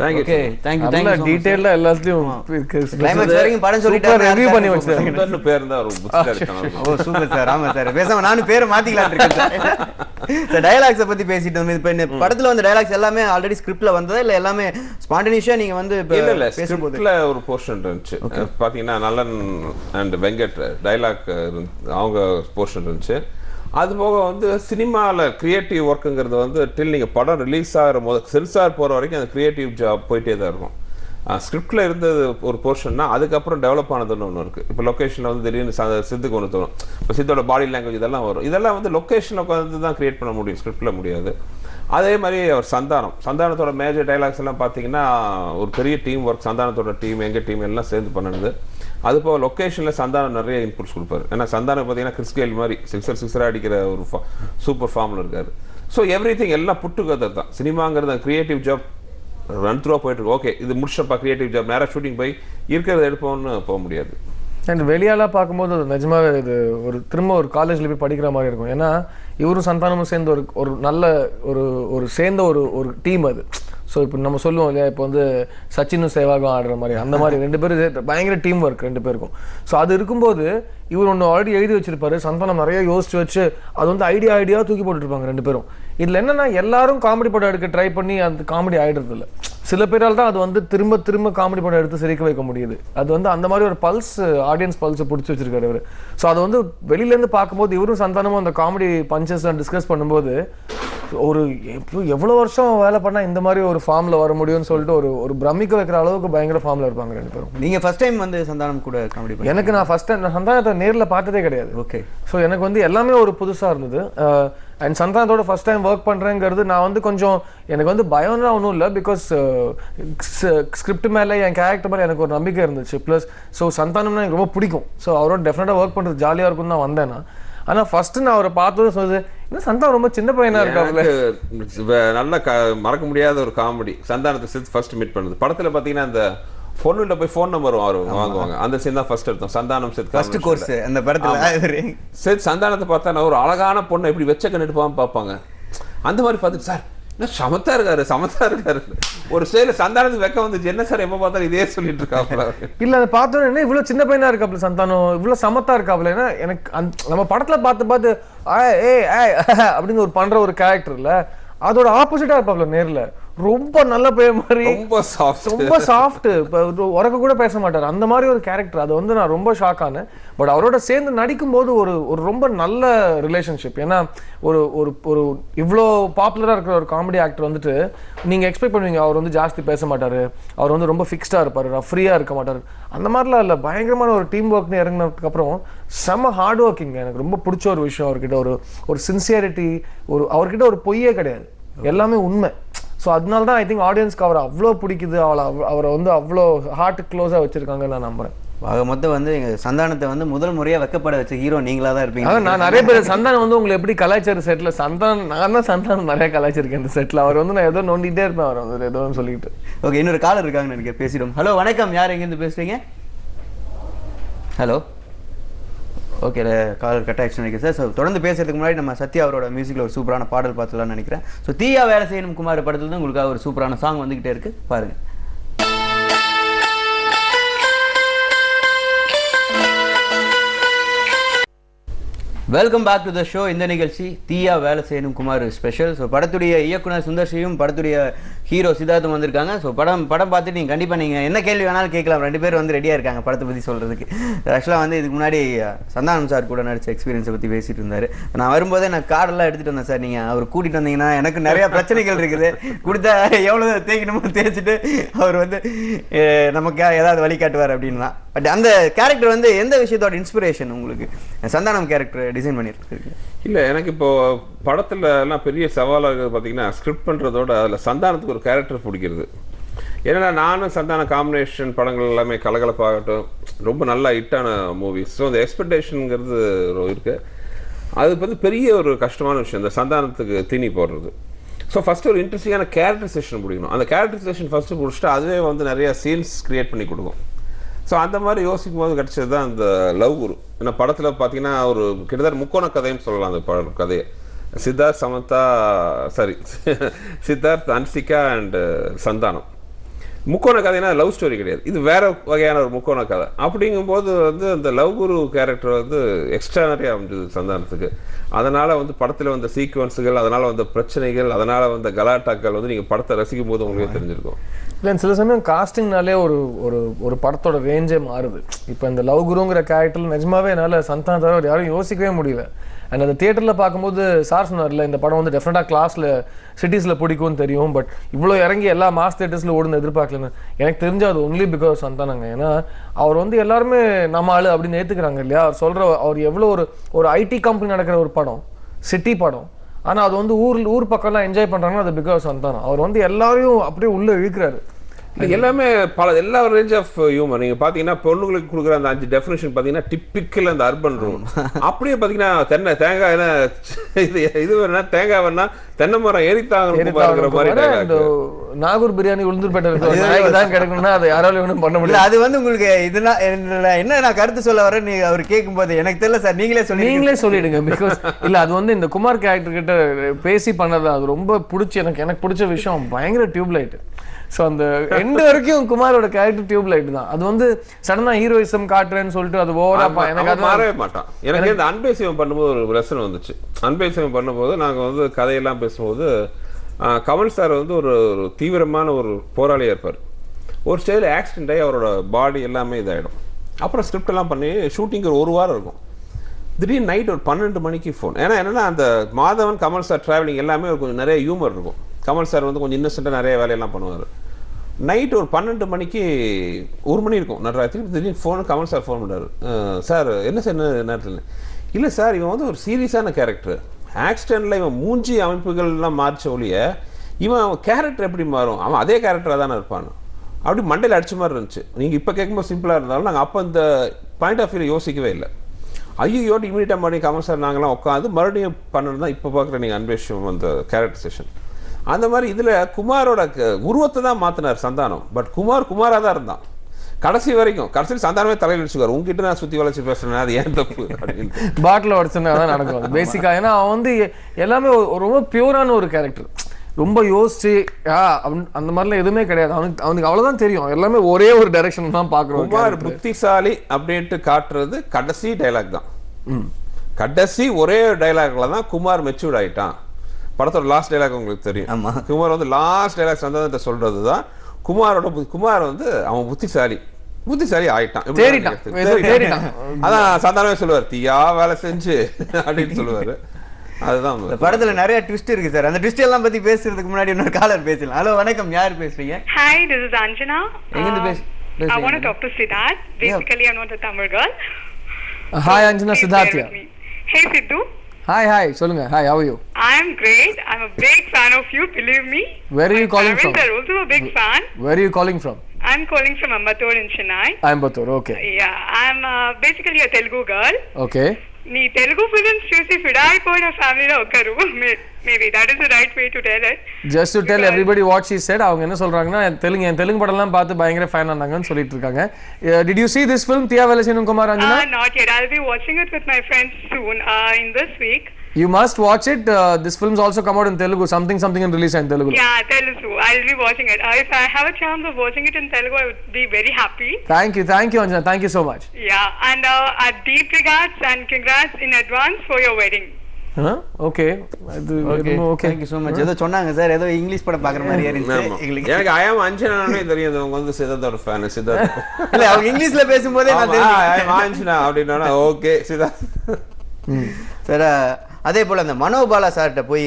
Okay, thank you டீடைலா எல்லாத்தையும் கிளைமாக்ஸ் வரைக்கும் படம் சொல்லிட்டாரு, ரிவ்யூ பண்ணி வச்சாரு. சுந்தர்னு பேர் தான் ஒரு புத்தியா இருக்கானே. ஓ சூப்பர் சார். ஆமா சார், பேசாம நானும் பேரை மாத்திக்கலாம்னு இருக்கேன் சார். டயலாக்ஸை பத்தி பேசிட்டு வந்து இப்போ இந்த படத்துல வந்து டயலாக்ஸ் எல்லாமே ஆல்ரெடி ஸ்கிரிப்ட்ல வந்ததா இல்ல எல்லாமே ஸ்பான்டேனியஸா நீங்க வந்து இல்ல ஸ்கிரிப்ட்ல ஒரு போர்ஷன் இருந்துச்சு. பாத்தீங்கன்னா நலன் அண்ட் வெங்கட் டயலாக் அவங்க போர்ஷன் இருந்துச்சு. அது போக வந்து சினிமாவில் கிரியேட்டிவ் ஒர்க்குங்கிறது வந்து டில் நீங்கள் படம் ரிலீஸ் ஆகிற போது சென்சார் போகிற வரைக்கும் அந்த கிரியேட்டிவ் ஜாப் போயிட்டே தான் இருக்கும். ஸ்கிரிப்டில் இருந்தது ஒரு போர்ஷன்னா அதுக்கப்புறம் டெவலப் ஆனதுன்னு ஒன்று இருக்குது. இப்போ லொக்கேஷனில் வந்து திடீர்னு சித்துக்கு ஒன்று தோணும். இப்போ சித்தோட பாடி லாங்குவேஜ் இதெல்லாம் வரும். இதெல்லாம் வந்து லொக்கேஷனில் உட்காந்து தான் கிரியேட் பண்ண முடியும், ஸ்கிரிப்டில் முடியாது. அதே மாதிரி அவர் சந்தானத்தோட மேஜர் டைலாக்ஸ் எல்லாம் பார்த்தீங்கன்னா ஒரு பெரிய டீம் ஒர்க். சந்தானத்தோட டீம், எங்கள் டீம் எல்லாம் சேர்ந்து பண்ணுது. அது போக லொக்கேஷனில் சந்தானம் நிறைய இன்புட்ஸ் கொடுப்பாரு. ஏன்னா சந்தானம் பார்த்தீங்கன்னா கிறிஸ்கேல் மாதிரி சிக்ஸராக அடிக்கிற ஒரு சூப்பர் ஃபார்மில் இருக்காரு. ஸோ எவ்ரி திங் எல்லாம் புட்டுகதர் தான். சினிமாங்கிறது கிரியேட்டிவ் ஜாப் ரன் த்ரூவாக போயிட்டு இருக்கு. ஓகே இது முடிச்சப்பா கிரியேட்டிவ் ஜாப், நேராக ஷூட்டிங் போய் இருக்கிறத எடுப்போம்னு போக முடியாது. அண்ட் வெளியாலாம் பார்க்கும்போது அது நிஜமாவே இது ஒரு திரும்ப ஒரு காலேஜில் போய் படிக்கிற மாதிரி இருக்கும். ஏன்னா இவரும் சந்தானமும் சேர்ந்து ஒரு நல்ல ஒரு சேர்ந்த ஒரு டீம் அது. ஸோ இப்போ நம்ம சொல்லுவோம் இல்லையா, இப்போ வந்து சச்சினும் சேவாகும் ஆடுற மாதிரி, அந்த மாதிரி ரெண்டு பேரும் பயங்கர டீம் ஒர்க் ரெண்டு பேருக்கும். ஸோ அது இருக்கும்போது இவர் ஒன்று ஆல்ரெடி எழுதி வச்சிருப்பாரு, சந்தானம் நிறைய யோசிச்சு வச்சு அது வந்து ஐடியா தூக்கி போட்டுருப்பாங்க ரெண்டு பேரும். இதில் என்னன்னா எல்லாரும் காமெடி படம் எடுக்க ட்ரை பண்ணி அந்த காமெடி ஆகிடுறது இல்லை. சில பேரால் தான் அது வந்து திரும்ப காமெடி படம் எடுத்து சிரிக்க வைக்க முடியுது. அது வந்து அந்த மாதிரி ஒரு பல்ஸ், ஆடியன்ஸ் பல்ஸை பிடிச்சி வச்சிருக்காரு இவர். ஸோ அது வந்து வெளியிலேருந்து பார்க்கும்போது இவரும் சந்தானமும் அந்த காமெடி பஞ்சஸ் டிஸ்கஸ் பண்ணும்போது ஒரு எவ்வளோ வருஷம் வேலை பண்ணால் இந்த மாதிரி ஒரு ஃபார்மில் வர முடியும்னு சொல்லிட்டு ஒரு பிரமிக்க வைக்கிற அளவுக்கு பயங்கர ஃபார்மில் இருப்பாங்க ரெண்டு பேரும். நீங்கள் ஃபர்ஸ்ட் டைம் வந்து சந்தானம் கூட காமெடி? எனக்கு நான் ஃபர்ஸ்ட் டைம் சந்தானத்தை நேரில் பார்த்ததே கிடையாது. ஓகே. ஸோ எனக்கு வந்து எல்லாமே ஒரு புதுசாக இருந்தது. அண்ட் சந்தானத்தோட ஃபர்ஸ்ட் டைம் ஒர்க் பண்ணுறேங்கிறது நான் வந்து கொஞ்சம் எனக்கு வந்து பயம்னா ஒன்றும் இல்லை. பிகாஸ் ஸ்கிரிப்ட் மேலே என் கேரக்டர் மேலே எனக்கு ஒரு நம்பிக்கை இருந்துச்சு. ப்ளஸ் ஸோ சந்தானம்னா எனக்கு ரொம்ப பிடிக்கும். ஸோ அவரோட டெஃபினட்டாக ஒர்க் பண்ணுறது ஜாலியாக இருக்கும்னு தான் வந்தேன் நான். ஆனால் ஃபர்ஸ்ட் நான் அவரை பார்த்தது சொல்லுது, இன்னும் சந்தானம் ரொம்ப சின்ன பையனா இருக்காங்க. நல்ல மறக்க முடியாத ஒரு காமெடி சந்தானத்தை சேர்த்து ஃபர்ஸ்ட் மீட் பண்ணுது. படத்தில் பார்த்தீங்கன்னா அந்த பொண்ணுகிட்ட போய் ஃபோன் நம்பர் வாங்குவாங்க, அந்த சீன் தான் ஃபர்ஸ்ட் எடுத்தோம். சந்தானம் சேர்த்து ஃபர்ஸ்ட் கோர்ஸ் அந்த படத்தில் சேர்த்து சந்தானத்தை பார்த்தா ஒரு அழகான பொண்ணை எப்படி வெச்ச கண்ணு எடுப்பான்னு பார்ப்பாங்க. அந்த மாதிரி பார்த்துட்டு சார் என்ன சமத்தா இருக்காரு ஒரு ஸ்டைல சந்தானத்துக்கு வெக்க வந்துச்சு. என்ன சார் எப்ப பார்த்தாலும் இதே சொல்லிட்டு இருக்காப்ல. இல்ல அதை பார்த்தோம் என்ன இவ்வளவு சின்ன பையனா இருக்காப்ல சந்தானம், இவ்வளவு சமத்தா இருக்காப்ல. ஏன்னா எனக்கு நம்ம படத்துல பார்த்து அப்படின்னு ஒரு பண்ற ஒரு கேரக்டர் இல்ல, அதோட ஆப்போசிட்டா இருப்பாப்ல நேர்ல. ரொம்ப நல்ல பையன் மாதிரி, ரொம்ப சாஃப்ட், உறக்க கூட பேச மாட்டார். அந்த மாதிரி ஒரு கேரக்டர். அது வந்து நான் ரொம்ப ஷாக் ஆனேன். பட் அவரோட சேர்ந்து நடிக்கும் போது ஒரு ரொம்ப நல்ல ரிலேஷன்ஷிப். ஏன்னா ஒரு இவ்வளோ பாப்புலராக இருக்கிற ஒரு காமெடி ஆக்டர் வந்துட்டு நீங்கள் எக்ஸ்பெக்ட் பண்ணுவீங்க அவர் வந்து ஜாஸ்தி பேச மாட்டார், அவர் வந்து ரொம்ப ஃபிக்ஸ்டாக இருப்பார், ஃப்ரீயாக இருக்க மாட்டார். அந்த மாதிரிலாம் இல்லை. பயங்கரமான ஒரு டீம் ஒர்க்னு இறங்கினதுக்கப்புறம் செம்ம ஹார்ட் ஒர்க்கிங். எனக்கு ரொம்ப பிடிச்ச ஒரு விஷயம் அவர்கிட்ட ஒரு சின்சியாரிட்டி, அவர்கிட்ட ஒரு பொய்யே கிடையாது, எல்லாமே உண்மை. ஸோ அதனால தான் ஐ திங்க் ஆடியன்ஸ்க்கு அவரை அவ்வளோ பிடிக்குது, அவரை வந்து அவ்வளோ ஹார்ட் க்ளோஸாக வச்சிருக்காங்கன்னு நான் நம்புறேன். மொத்தம் வந்து எங்கள் சந்தானத்தை வந்து முதல் முறையாக வெக்கப்பட வச்ச ஹீரோ நீங்களாக தான் இருப்பீங்க. நான் நிறைய பேர் சந்தானம் வந்து உங்களை எப்படி கலாச்சார செட்டில் நான் தான் சந்தானம் நிறைய கலாச்சிருக்கேன் இந்த செட்டில். அவர் வந்து நான் ஏதோ நோண்டிகிட்டே இருப்பேன், அவர் வந்து ஏதோ சொல்லிட்டு. ஓகே, இன்னொரு காலர் இருக்காங்கன்னு நினைக்கிறேன், பேசிடும். ஹலோ வணக்கம், யார் எங்கேருந்து பேசுறீங்க? Hello okay caller cut action நினைக்கிறேன் சார். ஸோ தொடர்ந்து பேசுறதுக்கு முன்னாடி நம்ம சத்யா அவரோட மியூசிக்கில் ஒரு சூப்பரான பாடல் பார்த்துலாம்னு நினைக்கிறேன். ஸோ தீயா வேலை செய்யணும் குமார் படத்துல தான் உங்களுக்காக ஒரு சூப்பரான சாங் வந்துகிட்டே இருக்கு, பாருங்க. Welcome back to the show. இந்த நிகழ்ச்சி தீயா வேலை செய்யணும் குமார் ஸ்பெஷல். ஸோ படத்துடைய இயக்குனர் சுந்தர்சியும் படத்துடைய ஹீரோ சித்தார்த்தும் வந்திருக்காங்க. ஸோ படம் பார்த்துட்டு நீங்கள் கண்டிப்பாக நீங்கள் என்ன கேள்வி வேணாலும் கேட்கலாம். 2 பேர் வந்து ரெடியாக இருக்காங்க படத்தை பற்றி சொல்கிறதுக்கு. ஆக்சுவலாக வந்து இதுக்கு முன்னாடி சந்தானம் சார் கூட நடிச்ச எக்ஸ்பீரியன்ஸை பற்றி பேசிட்டு இருந்தார். நான் வரும்போதே நான் கார்டெல்லாம் எடுத்துகிட்டு வந்தேன் சார். நீங்கள் அவர் கூட்டிகிட்டு வந்தீங்கன்னா எனக்கு நிறையா பிரச்சனைகள் இருக்குது, கொடுத்தா எவ்வளோ தேய்க்கணுமோ தேய்ச்சிட்டு அவர் வந்து நமக்கு ஏதாவது வழிகாட்டுவார் அப்படின்னு தான். பட் அந்த கேரக்டர் வந்து எந்த விஷயத்தோட இன்ஸ்பிரேஷன் உங்களுக்கு சந்தானம் கேரக்டர் டிசைன் பண்ணியிருக்கு? இல்லை, எனக்கு இப்போ படத்துல எல்லாம் பெரிய சவாலாக இருக்குது பார்த்தீங்கன்னா, ஸ்கிரிப்ட் பண்ணுறதோட அதில் சந்தானத்துக்கு ஒரு கேரக்டர் பிடிக்கிறது. ஏன்னா நானும் சந்தான காம்பினேஷன் படங்கள் எல்லாமே கலகலப்பாகட்டும் ரொம்ப நல்லா ஹிட்டான மூவிஸ். ஸோ அந்த எக்ஸ்பெக்டேஷனுங்கிறது இருக்குது. அது வந்து பெரிய ஒரு கஷ்டமான விஷயம் இந்த சந்தானத்துக்கு தீனி போடுறது. ஸோ ஃபஸ்ட்டு ஒரு இன்ட்ரெஸ்டிங்கான கேரக்டரைசேஷன் பிடிக்கணும். அந்த கேரக்டரைசேஷன் ஃபஸ்ட்டு பிடிச்சிட்டு அதுவே வந்து நிறையா சீன்ஸ் க்ரியேட் பண்ணி கொடுக்கும். ஸோ அந்த மாதிரி யோசிக்கும் போது கிடச்சது தான் அந்த லவ் குரு. ஏன்னா படத்தில் பார்த்தீங்கன்னா ஒரு கிட்டத்தட்ட முக்கோண கதைன்னு சொல்லலாம் அந்த கதையை. சித்தார்த் சமந்தா சித்தார்த் அன்சிகா அண்டு சந்தானம் முக்கோண கதைனா லவ் ஸ்டோரி கிடையாது, இது வேற வகையான ஒரு முக்கோண கதை. அப்படிங்கும்போது வந்து அந்த லவ் குரு கேரக்டர் வந்து எக்ஸ்ட்ரானரியாக அமைஞ்சது சந்தானத்துக்கு. அதனால் வந்து படத்தில் வந்த சீக்வன்ஸுகள், அதனால் வந்த பிரச்சனைகள், அதனால் வந்த கலாட்டாக்கள் வந்து நீங்கள் படத்தை ரசிக்கும் போது உங்களுக்கு தெரிஞ்சிருக்கும். இல்லை சில சமயம் காஸ்டிங்னாலே ஒரு ஒரு ஒரு படத்தோட ரேஞ்சே மாறுது. இப்போ இந்த லவ் குருங்கிற கேரக்டர் நிஜமாவே என்னால் சந்தானம் தவிர யாரும் யோசிக்கவே முடியல. அண்ட் அந்த தியேட்டரில் பார்க்கும்போது சார் சொன்னார்ல இந்த படம் வந்து டெஃபினட்டாக கிளாஸில் சிட்டிஸில் பிடிக்கும்னு தெரியும், பட் இவ்வளோ இறங்கி எல்லா மாஸ் தியேட்டர்ஸில் ஓடுன்னு எதிர்பார்க்கலன்னு எனக்கு தெரிஞ்சு அது ஒன்லி பிகாஸ் சந்தானங்க. ஏன்னா அவர் வந்து எல்லாருமே நம்ம ஆளு அப்படின்னு ஏற்றுக்கிறாங்க இல்லையா. அவர் சொல்கிற அவர் எவ்வளோ ஒரு ஐடி கம்பெனி நடக்கிற ஒரு படம், சிட்டி படம், ஆனால் அது வந்து ஊர் பக்கம்லாம் என்ஜாய் பண்ணுறாங்கன்னா அது பிகாஸ் சந்தானம். அவர் வந்து எல்லாரையும் அப்படியே உள்ளே இழுக்கிறாரு. எல்லாமே எல்லா ரேஞ்ச் ஆஃப் ஹியூமர். நீங்கள் பார்த்தீங்கன்னா பொண்ணுங்களுக்கு கொடுக்குற அந்த 5 டெஃபினேஷன் பார்த்தீங்கன்னா டிப்பிக்கல் அந்த அர்பன் ரூம். அப்படியே பார்த்தீங்கன்னா தேங்காய் இது வேணா தேங்காய் வேணா தென்னை மரம் ஏறித்தாங்கிற மாதிரி நாகூர் பிரியாணி உளுந்தூர்பேட்டை தான் கிடைக்கணும்னா அதை யாராலும் பண்ண முடியல. அது வந்து உங்களுக்கு இதெல்லாம் என்ன நான் கருத்து சொல்ல வரேன் நீங்க அவர் கேட்கும் போது எனக்கு தெரியல சார், நீங்களே சொல்லிடுங்க. பிகாஸ் இல்ல அது வந்து இந்த குமார் கேரக்டர் கிட்ட பேசி பண்ணது அது ரொம்ப பிடிச்சி எனக்கு பிடிச்ச விஷயம் பயங்கர டியூப்லைட். ஸோ அந்த எண்டு வரைக்கும் குமாரோட கேரக்டர் டியூப் லைட் தான். அது வந்து சடனா ஹீரோயிசம் காட்டுறேன்னு சொல்லிட்டு அது ஓவரா எனக்கு அது மாறவே மாட்டான். எனக்கு இந்த அன்பை சிவம் பண்ணும்போது ஒரு லெசன் வந்துச்சு. அன்பை சிவம் பண்ணும்போது நாங்கள் வந்து கதையெல்லாம் பேசும்போது கமல் சார் வந்து ஒரு தீவிரமான ஒரு போராளியாக இருப்பார். ஒரு ஸ்டைல் ஆக்சிடென்ட் ஆகி அவரோட பாடி எல்லாமே இதாகிடும். அப்புறம் ஸ்கிரிப்ட் எல்லாம் பண்ணி ஷூட்டிங்க்கு ஒரு வாரம் இருக்கும். திடீர்னு நைட் ஒரு 12 மணிக்கு ஃபோன். ஏன்னா என்னென்னா அந்த மாதவன் கமல் சார் ட்ராவலிங் எல்லாமே ஒரு கொஞ்சம் நிறைய ஹியூமர் இருக்கும். கமல் சார் வந்து கொஞ்சம் இன்னசென்ட்டாக நிறைய வேலையெல்லாம் பண்ணுவார். நைட் ஒரு 12 மணிக்கு 1 மணி இருக்கும் நடராத்திரி. திடீர்னு ஃபோனு கமல் சார் ஃபோன் பண்ணுறாரு. சார் என்ன சார் என்ன நேரத்தில்? இல்லை சார் இவன் வந்து ஒரு சீரியஸான கேரக்டர். ஆக்சிடென்ட்டில் இவன் மூஞ்சி அமைப்புகள்லாம் மாறிச்ச ஒழிய இவன் கேரக்டர் எப்படி மாறும், அவன் அதே கேரக்டராக தானே இருப்பான். அப்படி மண்டையில் அடிச்ச மாதிரி இருந்துச்சு. நீங்கள் இப்போ கேட்கும்போது சிம்பிளாக இருந்தாலும் நாங்கள் அப்போ இந்த பாயிண்ட் ஆஃப் வியூவில் யோசிக்கவே இல்லை. ஐயோட்டு இமீடியட்டாக பண்ணி கமல் சார் நாங்களாம் உட்காந்து மறுபடியும் பண்ணது தான் இப்போ பார்க்குற நீங்கள் அன்பேஷம் அந்த கேரக்டர் செஷன். அந்த மாதிரி இதில் குமாரோட உருவத்தை தான் மாற்றினார் சந்தானம். பட் குமாராக தான் இருந்தான் கடைசி வரைக்கும். கடைசியில் சந்தானமே தலையில் வச்சுக்கார். உங்ககிட்ட நான் சுற்றி வளைச்சி பேசுறேன், அது ஏன் தப்பு அப்படின்னு பாட்டில் உடச்சுன்னா தான் நடக்கும் பேசிக்கா. ஏன்னா அவன் வந்து எல்லாமே ரொம்ப பியூரான ஒரு கேரக்டர். ரொம்ப யோசிச்சு அந்த மாதிரிலாம் எதுவுமே கிடையாது. அவனுக்கு அவ்வளோதான் தெரியும். எல்லாமே ஒரே ஒரு டைரக்ஷன் தான் பார்க்குறோம். குமார் புத்திசாலி அப்படின்ட்டு காட்டுறது கடைசி டைலாக் தான். கடைசி ஒரே டைலாக்ல தான் குமார் மெச்சூர்ட் ஆகிட்டான். படத்தோட லாஸ்ட் டைலாக் உங்களுக்கு தெரியும். குமார் வந்து லாஸ்ட் டைலாக் சந்தானத்தை சொல்றது தான் குமார் வந்து அவன் புத்திசாலி ஆயிட்டான். அதான் சந்தானமே சொல்லுவார், தீயா வேலை செஞ்சு அப்படின்னு சொல்லுவாரு. அதுதான் படத்துல நிறைய ட்விஸ்ட் இருக்கு சார். அந்த ட்விஸ்ட் எல்லாம் பத்தி பேசுறதுக்கு முன்னாடி இன்னொரு காலர் பேசலாம். ஹலோ வணக்கம், யார் பேசுறீங்க? Hi, this is Anjana. எங்க இருந்து பேசுறீங்க? I want to talk to Siddharth. Basically, I'm not a Tamil girl. Hi Anjana, Siddharth here. Hey Sidhu. Hi, சொல்லுங்க. Hi, how are you? I'm great. I'm a big fan of you, believe me. Where are you calling from? I'm also a big fan. Where are you calling from? I'm calling from Ambattur in Chennai. Ambattur, okay. Yeah, I'm basically a Telugu girl. Okay. నీ తెలుగు ఫిల్మ్స్ చూసి ఫిడాయిపోయిన ఫ్యామిలీలో ఒకరు. Maybe that is the right way to tell it. Just to tell everybody what she said, அவங்க என்ன சொல்றாங்கன்னா என் தெலுங்கு படம்லாம் பார்த்து பயங்கர ஃபேன் ஆனாங்கன்னு சொல்லிட்டு இருக்காங்க. Did you see this film Thea Velasenum Kumar Anjana? Not yet. I'll be watching it with my friends soon in this week. You must watch it. This film's also come out in Telugu. Something and release in Telugu. Yeah, Telugu. I'll be watching it. If I have a chance of watching it in Telugu, I would be very happy. Thank you Anjana. Thank you so much. Yeah, and deep regards and congrats in advance for your wedding. Okay. Thank you so much. ஏதோ சொன்னாங்க சார், ஏதோ இங்கிலீஷ் படம் பார்க்குற மாதிரியே இருந்துச்சு எங்களுக்கு. எனக்கு ஐயம் அஞ்சனானே தெரியும், அவங்க வந்து சித்தார்த்தோட ஃபேன். சித்தார்த் இல்ல, அவங்க இங்கிலீஷ்ல பேசும்போதே நான் தெரியும் அஞ்சனா அப்படின்னா ஓகே சித்தார்த் சார். அதே போல அந்த மனோபாலா சார்கிட்ட போய்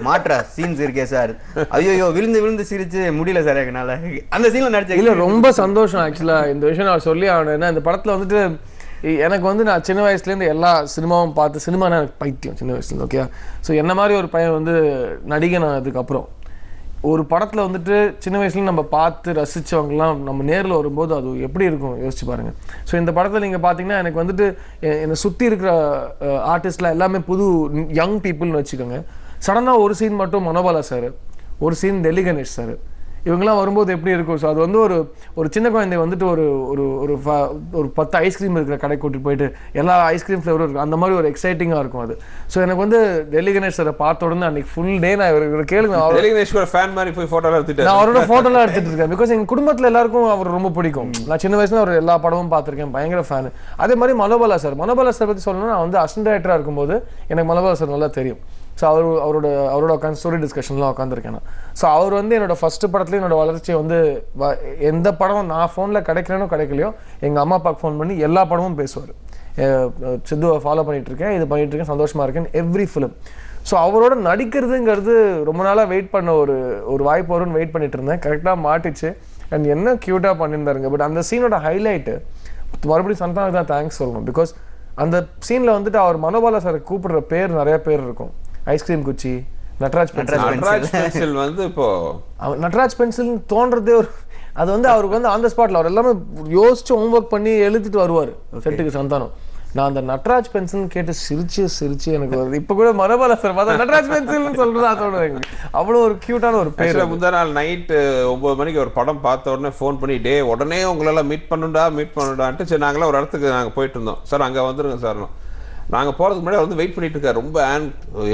மாற்ற சீன்ஸ் இருக்கே சார், ஐயோ விழுந்து சிரிச்சு முடியல சார் எங்கனால. அந்த சீன்ல நடிச்ச இல்ல ரொம்ப சந்தோஷம். ஆக்சுவலா இந்த விஷயம் நான் சொல்லி ஆகணும். இந்த படத்துல வந்துட்டு எனக்கு வந்து நான் சின்ன வயசுலேருந்து எல்லா சினிமாவும் பார்த்து, சினிமானா எனக்கு பைத்தியம் சின்ன வயசுலேருந்து. ஓகே, ஸோ என்ன மாதிரி ஒரு பையன் வந்து நடிகன் ஆனதுக்கப்புறம் ஒரு படத்தில் வந்துட்டு சின்ன வயசுலேருந்து நம்ம பார்த்து ரசித்தவங்கலாம் நம்ம நேரில் வரும்போது அது எப்படி இருக்கும் யோசிச்சு பாருங்கள். ஸோ இந்த படத்தில் நீங்கள் பார்த்தீங்கன்னா எனக்கு வந்துட்டு என்னை சுற்றி இருக்கிற ஆர்டிஸ்ட்லாம் எல்லாமே புது யங் பீப்புள்னு வச்சுக்கோங்க. சடனாக ஒரு சீன் மட்டும் மனோபாலா சார், ஒரு சீன் டெல்லி கணேஷ் சார், இவங்கெல்லாம் வரும்போது எப்படி இருக்கும். ஸோ அது வந்து ஒரு சின்ன குழந்தை வந்துட்டு ஒரு ஒரு 10 ஐஸ்கிரீம் இருக்கிற கடை கூட்டிட்டு போயிட்டு எல்லா ஐஸ்கிரீம் ஃப்ளேவரும் இருக்கும், அந்த மாதிரி ஒரு எக்ஸைட்டிங்காக இருக்கும் அது. ஸோ எனக்கு வந்து டெல்லி கணேஷ் சாரை பார்த்த உடனே அன்னைக்கு ஃபுல் டே நான் இவர் கேளுங்க, டெல்லி கணேஷ் ஃபேன் மாதிரி போய் ஃபோட்டோலாம் எடுத்துட்டு நான் அவரோட ஃபோட்டோலாம் எடுத்துட்டு இருக்கேன். பிகாஸ் எங்கள் குடும்பத்தில் எல்லாருக்கும் அவர் ரொம்ப பிடிக்கும். நான் சின்ன வயசுல அவர் எல்லா படமும் பார்த்துருக்கேன், பயங்கர ஃபேன். அதே மாதிரி மனோபாலா சார் பற்றி சொல்லணும்னா, நான் வந்து அசிஸ்டன்ட் டைரக்டராக இருக்கும்போது எனக்கு மனோபாலா சார் நல்லா தெரியும். ஸோ அவரோட உட்காந்து ஸ்டோரி டிஸ்கஷன்லாம் உட்காந்துருக்கேன். ஸோ அவர் வந்து என்னோட ஃபஸ்ட்டு படத்துலேயும் என்னோட வளர்ச்சியை வந்து எந்த படம் நான் ஃபோனில் கிடைக்கிறேனோ கிடைக்கலையோ எங்கள் அம்மா அப்பாவுக்கு ஃபோன் பண்ணி எல்லா படமும் பேசுவார். சித்துவை ஃபாலோ பண்ணிகிட்ருக்கேன், இது பண்ணிகிட்ருக்கேன், சந்தோஷமாக இருக்கேன், எவ்ரி ஃபிலிம். ஸோ அவரோட நடிக்கிறதுங்கிறது ரொம்ப நாளாக வெயிட் பண்ண ஒரு வாய்ப்பு வரும்னு வெயிட் பண்ணிட்டு இருந்தேன். கரெக்டாக மாட்டிச்சு. அண்ட் என்ன க்யூட்டாக பண்ணியிருந்தாருங்க. பட் அந்த சீனோட ஹைலைட்டு மறுபடியும் சந்தானம் தான் தேங்க்ஸ் சொல்லணும். பிகாஸ் அந்த சீனில் வந்துட்டு அவர் மனோபாலா சாரை கூப்பிடுற பேர் நிறைய பேர் இருக்கும். ஐஸ்கிரீம் குச்சி, நட்ராஜ் பென்சில் வந்து இப்போ நட்ராஜ் பென்சில் தோன்றதே அது வந்து அவருக்கு வந்து ஆன் த ஸ்பாட்ல அவர் எல்லாமே யோசிச்சு ஹோம்ஒர்க் பண்ணி எழுதிட்டு வருவார் செட்டுக்கு சந்தானம். நான் அந்த நட்ராஜ் பென்சில் கேட்டு சிரிச்சு எனக்கு வருது. இப்ப கூட மனோபாலா சார் பார்த்தா நட்ராஜ் பென்சில்னு சொல்றது அதோட அவ்வளோ ஒரு கியூட்டான ஒரு பேர். முந்தா நாள் நைட்டு 9 மணிக்கு ஒரு படம் பார்த்த உடனே ஃபோன் பண்ணி உடனே உங்களெல்லாம் மீட் பண்ணுடான்ட்டு சரி நாங்களாம் ஒரு இடத்துக்கு நாங்கள் போயிட்டு இருந்தோம். சார் அங்கே வந்துருங்க சார். நாங்கள் போகிறதுக்கு முன்னாடி வந்து வெயிட் பண்ணிட்டு இருக்காரு. ரொம்ப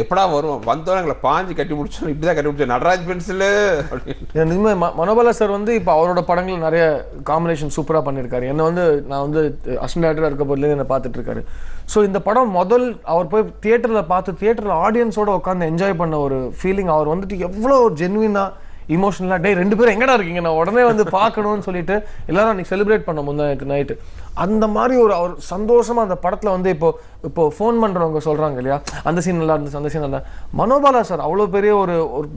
எப்படா வருவோம், வந்தோம் எங்களை பாஞ்சு கட்டி முடிச்சோம். இப்படி தான் கட்டி முடிச்சோம் நடராஜ் பென்சிலு அப்படின்னு. மனோபாலா சார் வந்து இப்போ அவரோட படங்கள் நிறைய காம்பினேஷன் சூப்பராக பண்ணியிருக்காரு. என்னை வந்து நான் வந்து அசிஸ்டன்ட் டைரக்டராக இருக்க போதுலேருந்து என்னை பார்த்துட்டு இருக்காரு. ஸோ இந்த படம் அவர் போய் தியேட்டரில் பார்த்து தியேட்டரில் ஆடியன்ஸோட உட்காந்து என்ஜாய் பண்ண ஒரு ஃபீலிங். அவர் வந்துட்டு எவ்வளோ ஜென்வினாக இமோஷனலாக 2 பேரும் எங்கடா இருக்கீங்க, நான் உடனே வந்து பார்க்கணும்னு சொல்லிட்டு எல்லாரும் அன்றைக்கி செலிப்ரேட் பண்ண முந்தானத்து நைட்டு. அந்த மாதிரி அவர் சந்தோஷமாக அந்த படத்தில் வந்து இப்போ ஃபோன் பண்ணுறவங்க சொல்கிறாங்க இல்லையா, அந்த சீன் நல்லா இருந்துச்சு, அந்த சீன் நல்லா. மனோபாலா சார் அவ்வளோ பெரிய ஒரு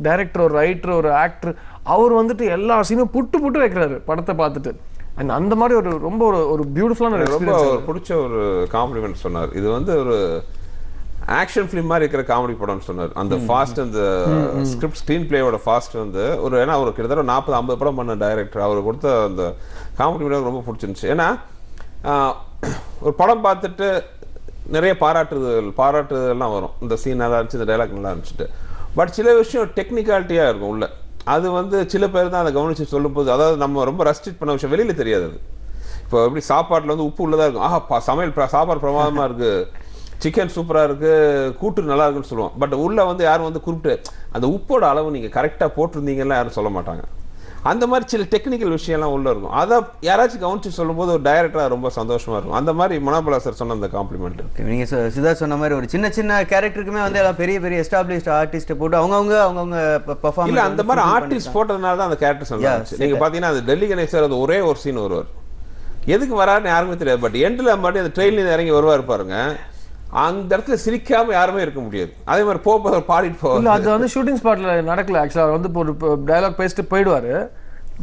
டைரக்டர், ஒரு ரைட்டர், ஒரு ஆக்டர். அவர் வந்துட்டு எல்லா சீனும் புட்டு வைக்கிறாரு படத்தை பார்த்துட்டு. அண்ட் அந்த மாதிரி ரொம்ப ஒரு பியூட்டிஃபுல்லான ரொம்ப பிடிச்ச ஒரு காம்ப்ளிமெண்ட் சொன்னார். இது வந்து ஒரு ஆக்ஷன் ஃபிலிம் மாதிரி இருக்கிற காமெடி படம்னு சொன்னார். அந்த ஃபாஸ்ட், அந்த ஸ்கிரிப்ட் ஸ்க்ரீன் பிளேயோட ஃபாஸ்ட் வந்து ஏன்னா ஒரு கிட்டத்தட்ட 40-50 படம் பண்ண டைரக்டர் அவர் கொடுத்த அந்த காமெடி ரொம்ப பிடிச்சிருந்துச்சு. ஏன்னா ஒரு படம் பார்த்துட்டு நிறைய பாராட்டுதல்லாம் வரும். இந்த சீன் நல்லா இருந்துச்சு, இந்த டைலாக் நல்லா இருந்துச்சுட்டு. பட் சில விஷயம் டெக்னிக்காலிட்டியாக இருக்கும் உள்ள. அது வந்து சில பேர் தான் அதை கவனித்து சொல்லும்போது, அதாவது நம்ம ரொம்ப ரெஸ்ட்ரிக்ட் பண்ண விஷயம் வெளியில் தெரியாது. அது இப்போ எப்படி சாப்பாட்டில் வந்து உப்பு உள்ளதாக இருக்கும், சாப்பாடு பிரமாதமாக இருக்குது, சிக்கன் சூப்பராக இருக்குது, கூட்டு நல்லா இருக்குன்னு சொல்லுவோம். பட் உள்ளே வந்து யாரும் வந்து குறிப்பிட்டு அந்த உப்போட அளவு நீங்கள் கரெக்டாக போட்டிருந்தீங்கன்னா யாரும் சொல்ல மாட்டாங்க. அந்த மாதிரி சில டெக்னிக்கல் விஷயம்லாம் உள்ளே இருக்கும். அதை யாராச்சும் கவனிச்சு சொல்லும்போது ஒரு டைரக்டராக ரொம்ப சந்தோஷமாக இருக்கும். அந்த மாதிரி மனோபாலா சார் சொன்ன அந்த காம்ப்ளிமெண்ட். நீங்கள் சித்தார்த் சொன்ன மாதிரி ஒரு சின்ன கேரக்டருக்குமே வந்து எல்லாம் பெரிய எஸ்டாப்ளிஷ்ட் ஆர்டிஸ்ட்டை போட்டு அவங்கவுங்க பெர்ஃபார்ம் இல்லை, அந்த மாதிரி ஆர்டிஸ்ட் போட்டதுனால தான் அந்த கேரக்டர் சொன்னாங்க. நீங்கள் பார்த்தீங்கன்னா அது டெல்லி கணேஷ் சார் அது ஒரே ஒரு சீன் வருவார், எதுக்கு வராருன்னு யாருமே தெரியாது. பட் எண்டில் மட்டும் அந்த ட்ரெயின்ல இறங்கி வருவார் பாருங்க, அந்த இடத்துல சிரிக்காம யாருமே இருக்க முடியாது. அதே மாதிரி பாடிட்டு போவார். அது வந்து ஷூட்டிங் ஸ்பாட்ல நடக்கல. ஆக்சுவலாக வந்து ஒரு டயலாக் பேசிட்டு போயிடுவாரு.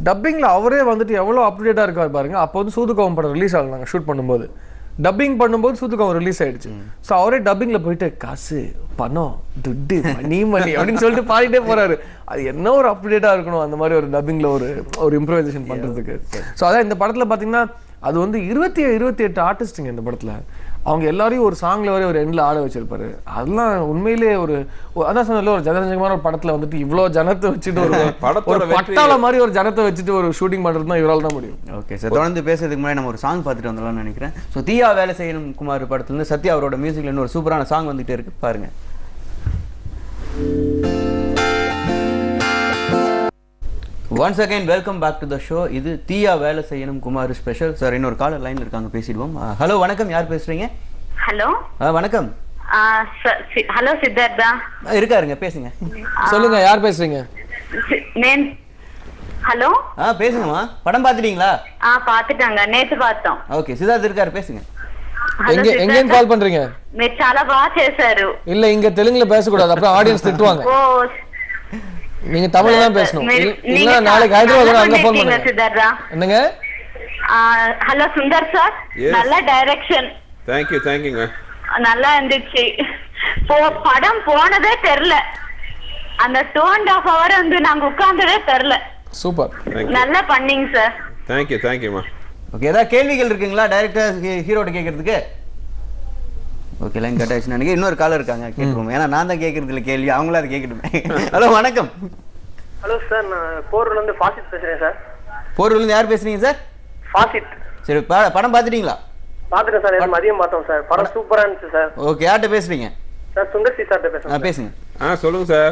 டப்பிங்கில் அவரே வந்துட்டு எவ்வளோ அப்டேட்டாக இருக்காரு பாருங்க. அப்போ வந்து சூதுகவம் படம் ரிலீஸ் ஆகல, நாங்கள் ஷூட் பண்ணும்போது. டப்பிங் பண்ணும்போது சூதுகவம் ரிலீஸ் ஆயிடுச்சு. ஸோ அவரே டப்பிங்கில் போயிட்டு காசு பணம் துட்டு மணி அப்படின்னு சொல்லிட்டு பாடிட்டே போறாரு. அது என்ன ஒரு அப்டேட்டாக இருக்கணும் அந்த மாதிரி ஒரு டப்பிங்கில் ஒரு இம்ப்ரோவைசேஷன் பண்ணுறதுக்கு. ஸோ அதான் இந்த படத்தில் பார்த்தீங்கன்னா அது வந்து 28 ஆர்டிஸ்ட்டுங்க இந்த படத்தில். அவங்க எல்லாரையும் ஒரு சாங்ல வரை ஒரு எண்ட்ல ஆட வச்சிருப்பாரு. அதெல்லாம் உண்மையிலேயே ஒரு அதான் சொன்னல ஒரு ஜனரஞ்சகமான ஒரு படத்துல வந்துட்டு இவ்வளோ ஜனத்தை வச்சுட்டு ஒரு பட்டாள மாதிரி ஒரு ஜனத்தை வச்சுட்டு ஒரு ஷூட்டிங் பண்றது தான் இவரால் தான் முடியும். ஓகே சார், தொடர்ந்து பேசுறதுக்கு முன்னாடி நம்ம ஒரு சாங் பார்த்துட்டு வந்துடலாம்னு நினைக்கிறேன். ஸோ தீயா வேலை செய்யணும் குமார் படத்துலேருந்து சத்யா அவரோட மியூசிக்ல இன்னொரு சூப்பரான சாங் வந்துகிட்டே இருக்கு, பாருங்க. Once again welcome back to the show. இது தீயா வேலை செய்யணும் குமார் ஸ்பெஷல். சார் இன்னொரு காலர் லைன்ல இருக்காங்க, பேசிடுவோம். ஹலோ வணக்கம், யார் பேசுறீங்க? ஹலோ வணக்கம். ஹலோ சித்தார்த்தா இருக்காருங்க, பேசுங்க. சொல்லுங்க, யார் பேசுறீங்க? ஹலோ பேசுங்கம்மா. படம் பார்த்துட்டீங்களா? பாத்துட்டாங்க, நேத்து பார்த்தோம். ஓகே, சித்தார்த் இருக்காரு, பேசுங்க. எங்க கால் பண்றீங்க? మీరు చాలా బాగా చేశారు. இல்ல இங்க தெலுங்குல பேசக்கூடாது, அப்புறம் ஆடியன்ஸ் திட்டுவாங்க. ஓ, நீங்க தமிழ்ல தான் பேசணும். இல்ல நாளைக்கு ஹைதராபாத்ல அங்க ஃபோன் பண்ணுங்க சித்தார்த்தா. என்னங்க? ஹலோ சுந்தர் சார், நல்ல டைரக்ஷன். थैंक யூங்க. நல்லா இருந்துச்சு. படம் போனதே தெரியல. அந்த 2.5 hour வந்து நாங்க உட்கார்ந்ததே தெரியல. சூப்பர், நல்லா பண்ணீங்க சார். थैंक யூமா. ஓகே, ஏதாவது கேள்விகள் இருக்குங்களா டைரக்டர் ஹீரோட்ட கேட்கறதுக்கு? ஓகே, லைன் கட் ஆயிடுச்சுன்னு நினைக்கிறேன். இன்னொரு காலர் இருக்காங்க, கேட்குறோம். ஏன்னா நான் தான் கேட்கறதுல கேள்வி, அவங்களும் அதை கேட்கட்டுமே. ஹலோ வணக்கம். ஹலோ சார், நான் போரூர்லேருந்து ஃபாசித் பேசுகிறேன் சார். போரூர்லேருந்து யார் பேசுறீங்க சார்? ஃபாசித். சரி, படம் பார்த்துட்டீங்களா? பார்த்துட்டேன் சார், மதியம் பார்த்தோம் சார். படம் சூப்பராக இருந்துச்சு சார். ஓகே, யார்கிட்ட பேசுறீங்க? சார் சுந்தர் சி சார்கிட்ட பேசுகிறேன். பேசுங்க. சொல்லுங்க sir.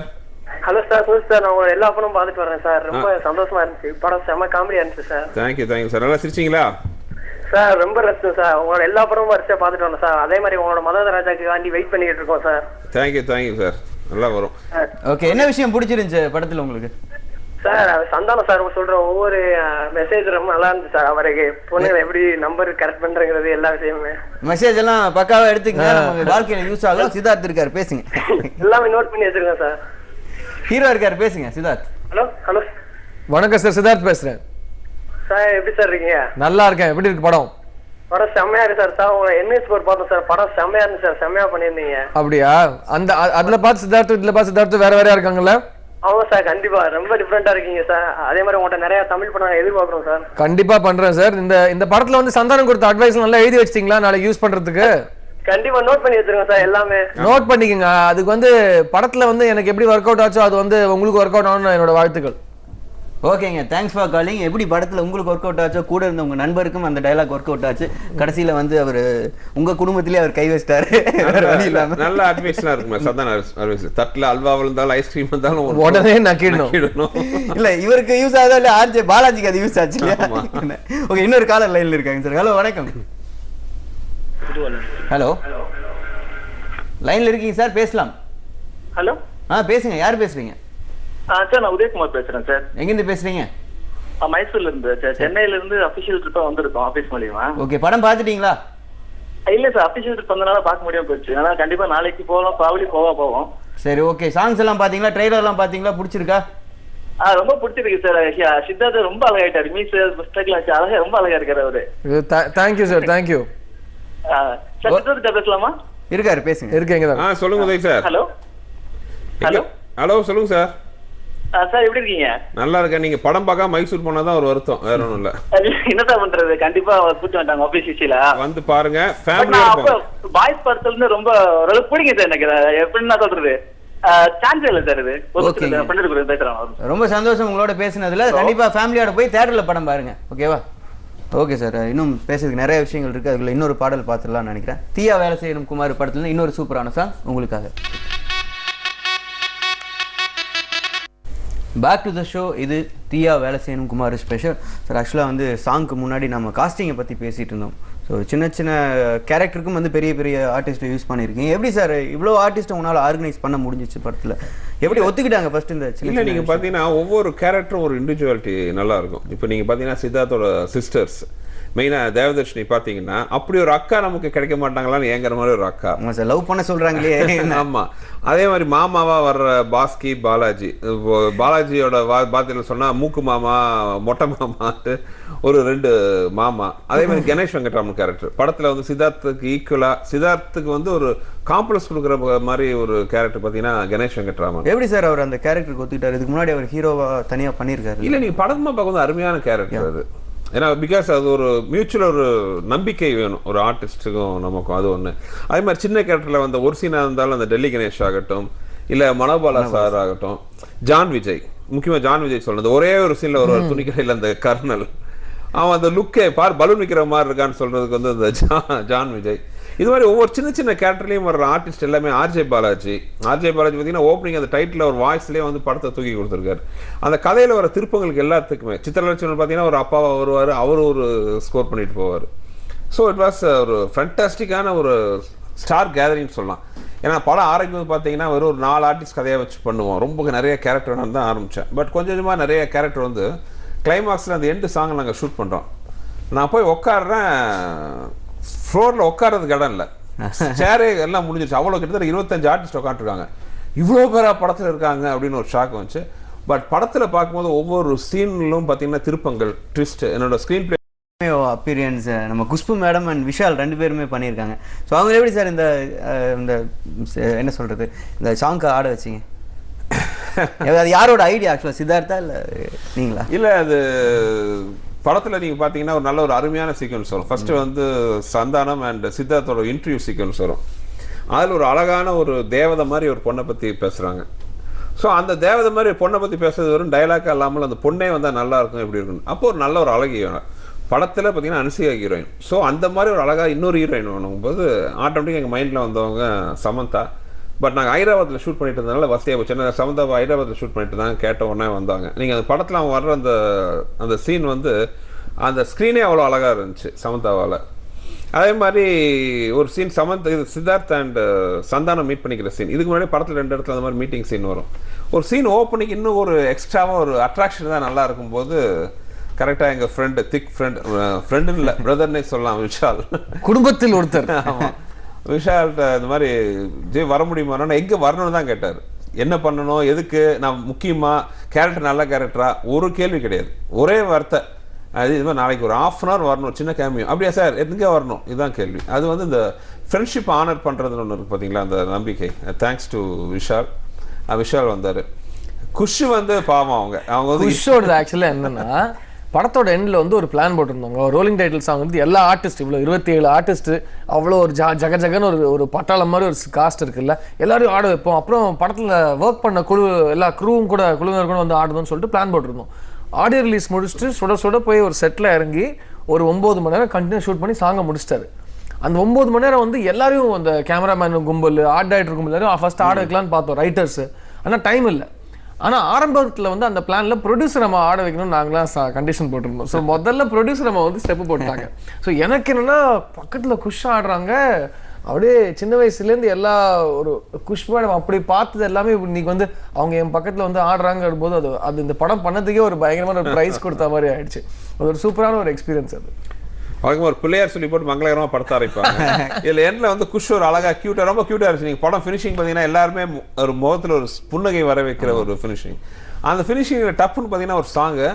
Hello sir, Sundar sir, நான் உங்களை எல்லா படமும் பார்த்துட்டு வரேன் சார். ரொம்ப சந்தோஷமா இருந்துச்சு. படம் செம்ம காமெடியாக இருந்துச்சு சார். Thank you sir. நல்லா சிரிச்சிங்களா சார்? ரொம்ப ரசிச்சோம் சார். உங்களோட எல்லா படமும் வரிசையாக பார்த்துட்டு வரேன் சார். அதே மாதிரி உங்களோட மதத ராஜாக்கு வாண்டி வெயிட் பண்ணிட்டு இருக்கோம் சார். தேங்க்யூ சார், நல்லா வரும். ஓகே, என்ன விஷயம் பிடிச்சிருந்துச்சு படத்தில் உங்களுக்கு? சார் சந்தானம் சார் சொல்ற ஒவ்வொரு மெசேஜ் ரொம்ப நல்லா இருந்துச்சு சார். அவருக்கு பொண்ணுங்களை எப்படி நம்பர் கரெக்ட் பண்றங்கிறது எல்லா விஷயமுமே மெசேஜ் எல்லாம் பக்காவா எடுத்துக்கங்க, நம்ம வாழ்க்கையில யூஸ் ஆகும். சித்தார்த் இருக்காரு, பேசுங்க. எல்லாமே நோட் பண்ணி வச்சிருக்கேன் சார். ஹீரோ இருக்காரு, பேசுங்க சித்தார்த். ஹலோ வணக்கம் சார், சித்தார்த் பேசுறேன் சார். எப்படி சார் இருக்கீங்க? நல்லா இருக்கேன். எப்படி இருக்கு படம்? படம் செம்மையா இருக்கு சார். சார் உங்க என்எஸ் ஸ்கோர் பார்த்தோம் சார். படம் செம்மையா இருந்துச்சு சார். செம்மையா பண்ணியிருந்தீங்க. அப்படியா? அந்த அதுல பார்த்து சித்தார்த், இதுல பார்த்து சித்தார்த் வேற வேறையா இருக்காங்கல்ல? ஆமா சார், கண்டிப்பா ரொம்ப டிஃபரெண்டா இருக்கீங்க சார். அதே மாதிரி உங்கள்கிட்ட நிறைய தமிழ் படம் எதிர்பார்க்கிறோம் சார். கண்டிப்பா பண்றேன் சார். இந்த படத்துல வந்து சந்தானம் கொடுத்த அட்வைஸ் நல்லா எழுதி வச்சிட்டீங்களா நாளைக்கு யூஸ் பண்றதுக்கு? கண்டிப்பா நோட் பண்ணி வச்சிருக்கோம் சார். எல்லாமே நோட் பண்ணிக்கங்க. அதுக்கு வந்து படத்துல வந்து எனக்கு எப்படி ஒர்க் அவுட் ஆச்சோ அது வந்து உங்களுக்கு ஒர்க் அவுட் ஆகணும்னு என்னோட வாழ்த்துக்கள். ஓகேங்க, தேங்க்ஸ் ஃபார் காலிங். எப்படி படத்தில் உங்களுக்கு ஒர்க் அவுட் ஆச்சோ, கூட இருந்த உங்கள் நண்பருக்கும் அந்த டைலாக் ஒர்க் அவுட் ஆச்சு. கடைசியில் வந்து அவர் உங்கள் குடும்பத்திலே அவர் கை வச்சிட்டாரு. நல்ல அட்வைஸ்லாம் இருக்குமா சந்தான அட்வைஸ்? தட்டில் அல்வா விழுந்தாலும் ஐஸ்கிரீம் வந்தாலும் உடனே நக்கிடணும். இல்லை, இவருக்கு யூஸ் ஆகுதா இல்லை ஆர்ஜே பாலாஜிக்கு அது யூஸ் ஆச்சு. ஓகே, இன்னொரு காலர் லைனில் இருக்காங்க சார். ஹலோ வணக்கம். ஹலோ, லைனில் இருக்கீங்க சார், பேசலாம். ஹலோ பேசுங்க. யார் பேசுறீங்க? சார் நான் உதயகுமார் பேசுறேன் சார். எங்கிருந்து பேசுறீங்க? மைசூர்ல இருந்து சார். சென்னையில இருந்து அபிஷியல் ட்ரிப்பா வந்திருக்கோம் ஆபீஸ் மூலியமா. ஓகே, படம் பார்த்துட்டீங்களா? இல்ல சார், அபிஷியல் ட்ரிப் வந்தனால பார்க்க முடியாம போயிடுச்சு. அதனால கண்டிப்பா நாளைக்கு போகலாம், ப்ராபபிலி போவோம். சரி, ஓகே. சாங்ஸ் எல்லாம் பாத்தீங்களா? ட்ரெய்லர் எல்லாம் பாத்தீங்களா? பிடிச்சிருக்கா? ரொம்ப பிடிச்சிருக்கு சார். சித்தார்த் ரொம்ப அழகாயிட்டாரு. மீஸ் அழகா, ரொம்ப அழகா இருக்காரு அவரு. Thank you sir, thank you. சித்தார்த் பேசலாமா? இருக்காரு, பேசுங்க. இருக்கீங்க. சொல்லுங்க உதய் சார். ஹலோ ஹலோ, சொல்லுங்க சார். சார் எப்படி இருக்கீங்க? நல்லா இருக்கேன். நீங்க படம் பார்க்க மைசூர் போனாதான் ஒரு வருத்தம், வேற ஒண்ணும் இல்ல. என்னதான் பண்றது, கண்டிப்பா கூட்டு வந்துட்டாங்க ஆபீஸ் விஷயல. வந்து பாருங்க, ஃபேமிலியா போங்க. பாய்ஸ் படத்துல இருந்து ரொம்ப ஓரளவு பிடிக்கும் சார் எனக்கு. எப்படின்னா சொல்றது, சான்ஸ் இல்ல சார். இது ரொம்ப சந்தோஷம் உங்களோட பேசினதுல. கண்டிப்பா ஃபேமிலியோட போய் தியேட்டர்ல படம் பாருங்க, ஓகேவா? ஓகே சார், இன்னும் பேசுறதுக்கு நிறைய விஷயங்கள் இருக்கு. அதுல இன்னொரு பாடல் பார்த்துடலாம்னு நினைக்கிறேன். தீயா வேலை செய்யணும் குமார் படத்துல இன்னொரு சூப்பரான சாங் உங்களுக்காக. Back to the show. இது தீயா வேலை செய்யணும் குமார் ஸ்பெஷல். சார் ஆக்சுவலாக வந்து சாங்க்கு முன்னாடி நம்ம காஸ்டிங்கை பற்றி பேசிகிட்டு இருந்தோம். ஸோ சின்ன சின்ன கேரக்டருக்கும் வந்து பெரிய பெரிய ஆர்டிஸ்ட்டை யூஸ் பண்ணியிருக்கீங்க. எப்படி சார் இவ்வளோ ஆர்டிஸ்ட்டை உங்களால் ஆர்கனைஸ் பண்ண முடிஞ்சிச்சு படத்தில்? எப்படி ஒத்துக்கிட்டாங்க ஃபர்ஸ்ட் இந்த சின்ன? இல்லை, நீங்கள் பார்த்தீங்கன்னா ஒவ்வொரு கேரக்டரும் ஒரு இண்டிவிஜுவாலிட்டி நல்லா இருக்கும். இப்போ நீங்கள் பார்த்தீங்கன்னா சித்தார்த்தோட சிஸ்டர்ஸ், மெயினாக தேவதர்ஷினி பார்த்தீங்கன்னா அப்படி ஒரு அக்கா நமக்கு கிடைக்க மாட்டாங்களான்னு ஏங்குற மாதிரி ஒரு அக்கா. ஆமாம் சார், லவ் பண்ண சொல்கிறாங்களே. ஆமாம், அதே மாதிரி மாமாவா வர்ற பாஸ்கி பாலாஜி. பாலாஜியோட பாத்தியில் சொன்னால் மூக்கு மாமா, மொட்டை மாமாட்டு ஒரு 2 மாமா. அதே மாதிரி கணேஷ் வெங்கட்ராமன் கேரக்டர் படத்தில் வந்து சித்தார்த்துக்கு ஈக்குவலாக, சித்தார்த்துக்கு வந்து ஒரு காம்ப்ளெக்ஸ் கொடுக்குற மாதிரி ஒரு கேரக்டர் பார்த்தீங்கன்னா கணேஷ் வெங்கட்ராமன். எப்படி சார் அவர் அந்த கேரக்டருக்கு ஒத்துக்கிட்டார்? இதுக்கு முன்னாடி அவர் ஹீரோவா தனியாக பண்ணியிருக்காரு. இல்லை, நீங்கள் படமா பார்க்க வந்து அருமையான கேரக்டர் அது. ஏன்னா பிகாஸ் அது ஒரு மியூச்சுவல் ஒரு நம்பிக்கை வேணும் ஒரு ஆர்டிஸ்ட்டுக்கும் நமக்கும், அது ஒன்று. அதே மாதிரி சின்ன கேரக்டரில் வந்த ஒரு சீனாக இருந்தாலும் அந்த டெல்லி கணேஷ் ஆகட்டும், இல்லை மனோபாலா சார் ஆகட்டும், ஜான் விஜய், முக்கியமாக ஜான் விஜய் சொல்றது ஒரே ஒரு சீனில் ஒரு துணிக்கடையில் அந்த கர்னல் அவன் அந்த லுக்கே பலூன் விற்கிற மாதிரி இருக்கான்னு சொல்றதுக்கு வந்து அந்த ஜான் விஜய். இது மாதிரி ஒவ்வொரு சின்ன சின்ன கேரக்டர்லையும் வர்ற ஆர்டிஸ்ட் எல்லாமே ஆர்ஜே பாலாஜி பார்த்தீங்கன்னா ஓப்பனிங் அந்த டைட்டில் ஒரு வாய்ஸ்லேயே வந்து படத்தை தூக்கி கொடுத்துருக்காரு. அந்த கதையில் வர திருப்பங்களுக்கு எல்லாத்துக்குமே சித்திரலட்சுமி பார்த்தீங்கன்னா ஒரு அப்பாவா வருவார், அவர் ஒரு ஸ்கோர் பண்ணிட்டு போவார். ஸோ இட் வாஸ் ஒரு ஃபேண்டாஸ்டிக்கான ஒரு ஸ்டார் கேதரிங் சொல்லலாம். ஏன்னா படம் ஆரம்பிக்கும் பார்த்தீங்கன்னா ஒரு 4 ஆர்டிஸ்ட் கதையாக வச்சு பண்ணுவோம், ரொம்ப நிறைய கேரக்டர் தான் ஆரம்பித்தேன். பட் கொஞ்சம் கொஞ்சமாக நிறைய கேரக்டர் வந்து கிளைமாக்ஸில் அந்த எண்டு சாங் நாங்கள் ஷூட் பண்ணுறோம். நான் போய் உட்காடுறேன், ஃப்ளோரில் உட்காரதுக்கு இடம் இல்லை, சேரே எல்லாம் முடிஞ்சிருச்சு. அவ்வளோ கிட்டத்தட்ட 25 ஆர்டிஸ்ட் உட்காந்துருக்காங்க, இவ்வளோ பேராக படத்தில் இருக்காங்க அப்படின்னு ஒரு ஷாக் வந்துச்சு. பட் படத்தில் பார்க்கும்போது ஒவ்வொரு சீன்லும் பார்த்தீங்கன்னா திருப்பங்கள், ட்விஸ்ட், என்னோட ஸ்க்ரீன் பிளே அப்பீரியன்ஸ் நம்ம குஷ்பு மேடம் அண்ட் விஷால் 2 பேருமே பண்ணியிருக்காங்க. ஸோ அவங்க எப்படி சார் இந்த என்ன சொல்கிறது இந்த சாங்க்கு ஆட வச்சிங்க? அது யாரோட ஐடியா ஆக்சுவலாக, சித்தார்த்தா இல்லை நீங்களா? இல்லை, அது படத்தில் நீங்கள் பார்த்தீங்கன்னா ஒரு நல்ல ஒரு அருமையான சீக்வன்ஸ் வரும். ஃபர்ஸ்ட் வந்து சந்தானம் அண்ட் சித்தார்த்தோட இன்டர்வியூ சீக்வன்ஸ் வரும். அதில் ஒரு அழகான ஒரு தேவதை மாதிரி ஒரு பொண்ணை பற்றி பேசுகிறாங்க. ஸோ அந்த தேவதை மாதிரி பொண்ணை பற்றி பேசுறது வரும் டைலாக்காக இல்லாமல் அந்த பொண்ணே வந்தால் நல்லா இருக்கும், எப்படி இருக்குன்னு. அப்போ ஒரு நல்ல ஒரு அழகி படத்தில் பார்த்தீங்கன்னா அனுசிகா ஹீரோயின். ஸோ அந்த மாதிரி ஒரு அழகாக இன்னொரு ஹீரோயின் வேணும்போது ஆட்டோமேட்டிக்காக எங்கள் மைண்டில் வந்தவங்க சமந்தா. பட் நாங்கள் ஹைதராபாத்தில் ஷூட் பண்ணிட்டு இருந்ததுனால வசதியாக போச்சு. ஏன்னா சமந்தா ஹைதராபாத்தில் ஷூட் பண்ணிட்டு இருந்தாங்க, கேட்ட உடனே வந்தாங்க. நீங்கள் அந்த படத்தில் அவங்க வர்ற அந்த சீன் வந்து அந்த ஸ்க்ரீனே அவ்வளோ அழகாக இருந்துச்சு சமந்தாவால். அதே மாதிரி ஒரு scene Siddharth and Santhanam meet பண்ணிக்கிற சீன். இதுக்கு முன்னாடி படத்தில் 2 இடத்துல அந்த மாதிரி மீட்டிங் சீன் வரும். ஒரு சீன் ஓப்பனிங் இன்னும் ஒரு எக்ஸ்ட்ராவாக ஒரு அட்ராக்ஷன் தான் நல்லா இருக்கும்போது கரெக்டாக எங்கள் ஃப்ரெண்டு திக் ஃப்ரெண்டுன்னு இல்லை பிரதர்னே சொல்லலாம், விஷால், குடும்பத்தில் ஒருத்தர். ஆமாம், விஷால்கிட்ட இந்த மாதிரி வர முடியுமானா எங்கே வரணும்னு தான் கேட்டார். என்ன பண்ணணும், எதுக்கு, நான் முக்கியமாக கேரக்டர் நல்ல கேரக்டரா, ஒரு கேள்வி கிடையாது, ஒரே வார்த்தை. அது இது மாதிரி நாளைக்கு ஒரு 1/2 hour வரணும், சின்ன கேமியோ. அப்படியா சார், எதுக்கே வரணும், இதுதான் கேள்வி. அது வந்து இந்த ஃப்ரெண்ட்ஷிப் ஆனர் பண்ணுறதுன்னு ஒன்று இருக்குது பார்த்தீங்களா, அந்த நம்பிக்கை. தேங்க்ஸ் டு விஷால் வந்தார். குஷ் வந்து பாவம் அவங்க வந்து குஷோட ஆக்சுவலாக என்னன்னா படத்தோட எண்டில் வந்து ஒரு பிளான் போட்டிருந்தாங்க. ரோலிங் டைட்டில் சாங் வந்து எல்லா ஆர்டிஸ்ட் இவ்வளோ 27 ஆர்டிஸ்ட் அவ்வளோ ஒரு ஜகன்னு ஒரு பட்டாளம் மாதிரி ஒரு காஸ்ட் இருக்குல்ல, எல்லாரும் ஆட வைப்போம். அப்புறம் படத்தில் ஒர்க் பண்ண எல்லா குழுவினர் கூட வந்து ஆடுதுன்னு சொல்லிட்டு பிளான் போட்டிருந்தோம். ஆடியோ ரிலீஸ் முடிச்சுட்டு சுட போய் ஒரு செட்டில் இறங்கி ஒரு 9 மணி நேரம் கண்டினியூ ஷூட் பண்ணி சாங்கை முடிச்சிட்டாரு. அந்த 9 மணி நேரம் வந்து எல்லாரையும் அந்த கேமராமேன் கும்பல், ஆர்ட் டைரக்டர் கும்பல் எல்லாரும் ஃபர்ஸ்ட் ஆட வைக்கலான்னு பார்த்தோம், ரைட்டர்ஸ். ஆனால் டைம் இல்லை. ஆனால் ஆரம்பத்தில் வந்து அந்த பிளானில் ப்ரொடியூசர் நம்ம ஆட வைக்கணும்னு நாங்களாம் கண்டிஷன் போட்டிருந்தோம். ஸோ முதல்ல ப்ரொடியூசர் நம்ம வந்து ஸ்டெப்பு போட்டாங்க. ஸோ எனக்கு என்னென்னா பக்கத்தில் குஷ் ஆடுறாங்க, அப்படியே சின்ன வயசுலேருந்து எல்லா ஒரு குஷ் மேடம் அப்படி பார்த்தது எல்லாமே இன்னைக்கு வந்து அவங்க என் பக்கத்தில் வந்து ஆடுறாங்க போது அது இந்த படம் பண்ணதுக்கே ஒரு பயங்கரமான ஒரு ப்ரைஸ் கொடுத்த மாதிரி ஆயிடுச்சு. அது ஒரு சூப்பரான ஒரு எக்ஸ்பீரியன்ஸ். அது அவங்க ஒரு பிள்ளையார் சொல்லி போட்டு மங்களகரமாக படத்தை ஆரம்பிப்பாங்க. இதில் எண்டில் வந்து குஷ் ஒரு அழகாக க்யூட்டாக ரொம்ப க்யூட்டாக இருந்துச்சு. நீங்கள் படம் ஃபினிஷிங் பார்த்தீங்கன்னா எல்லாருமே ஒரு முகத்தில் ஒரு புன்னகை வர வைக்கிற ஒரு ஃபினிஷிங். அந்த ஃபினிஷிங்கில் டப்புன்னு பார்த்தீங்கன்னா ஒரு சாங்கு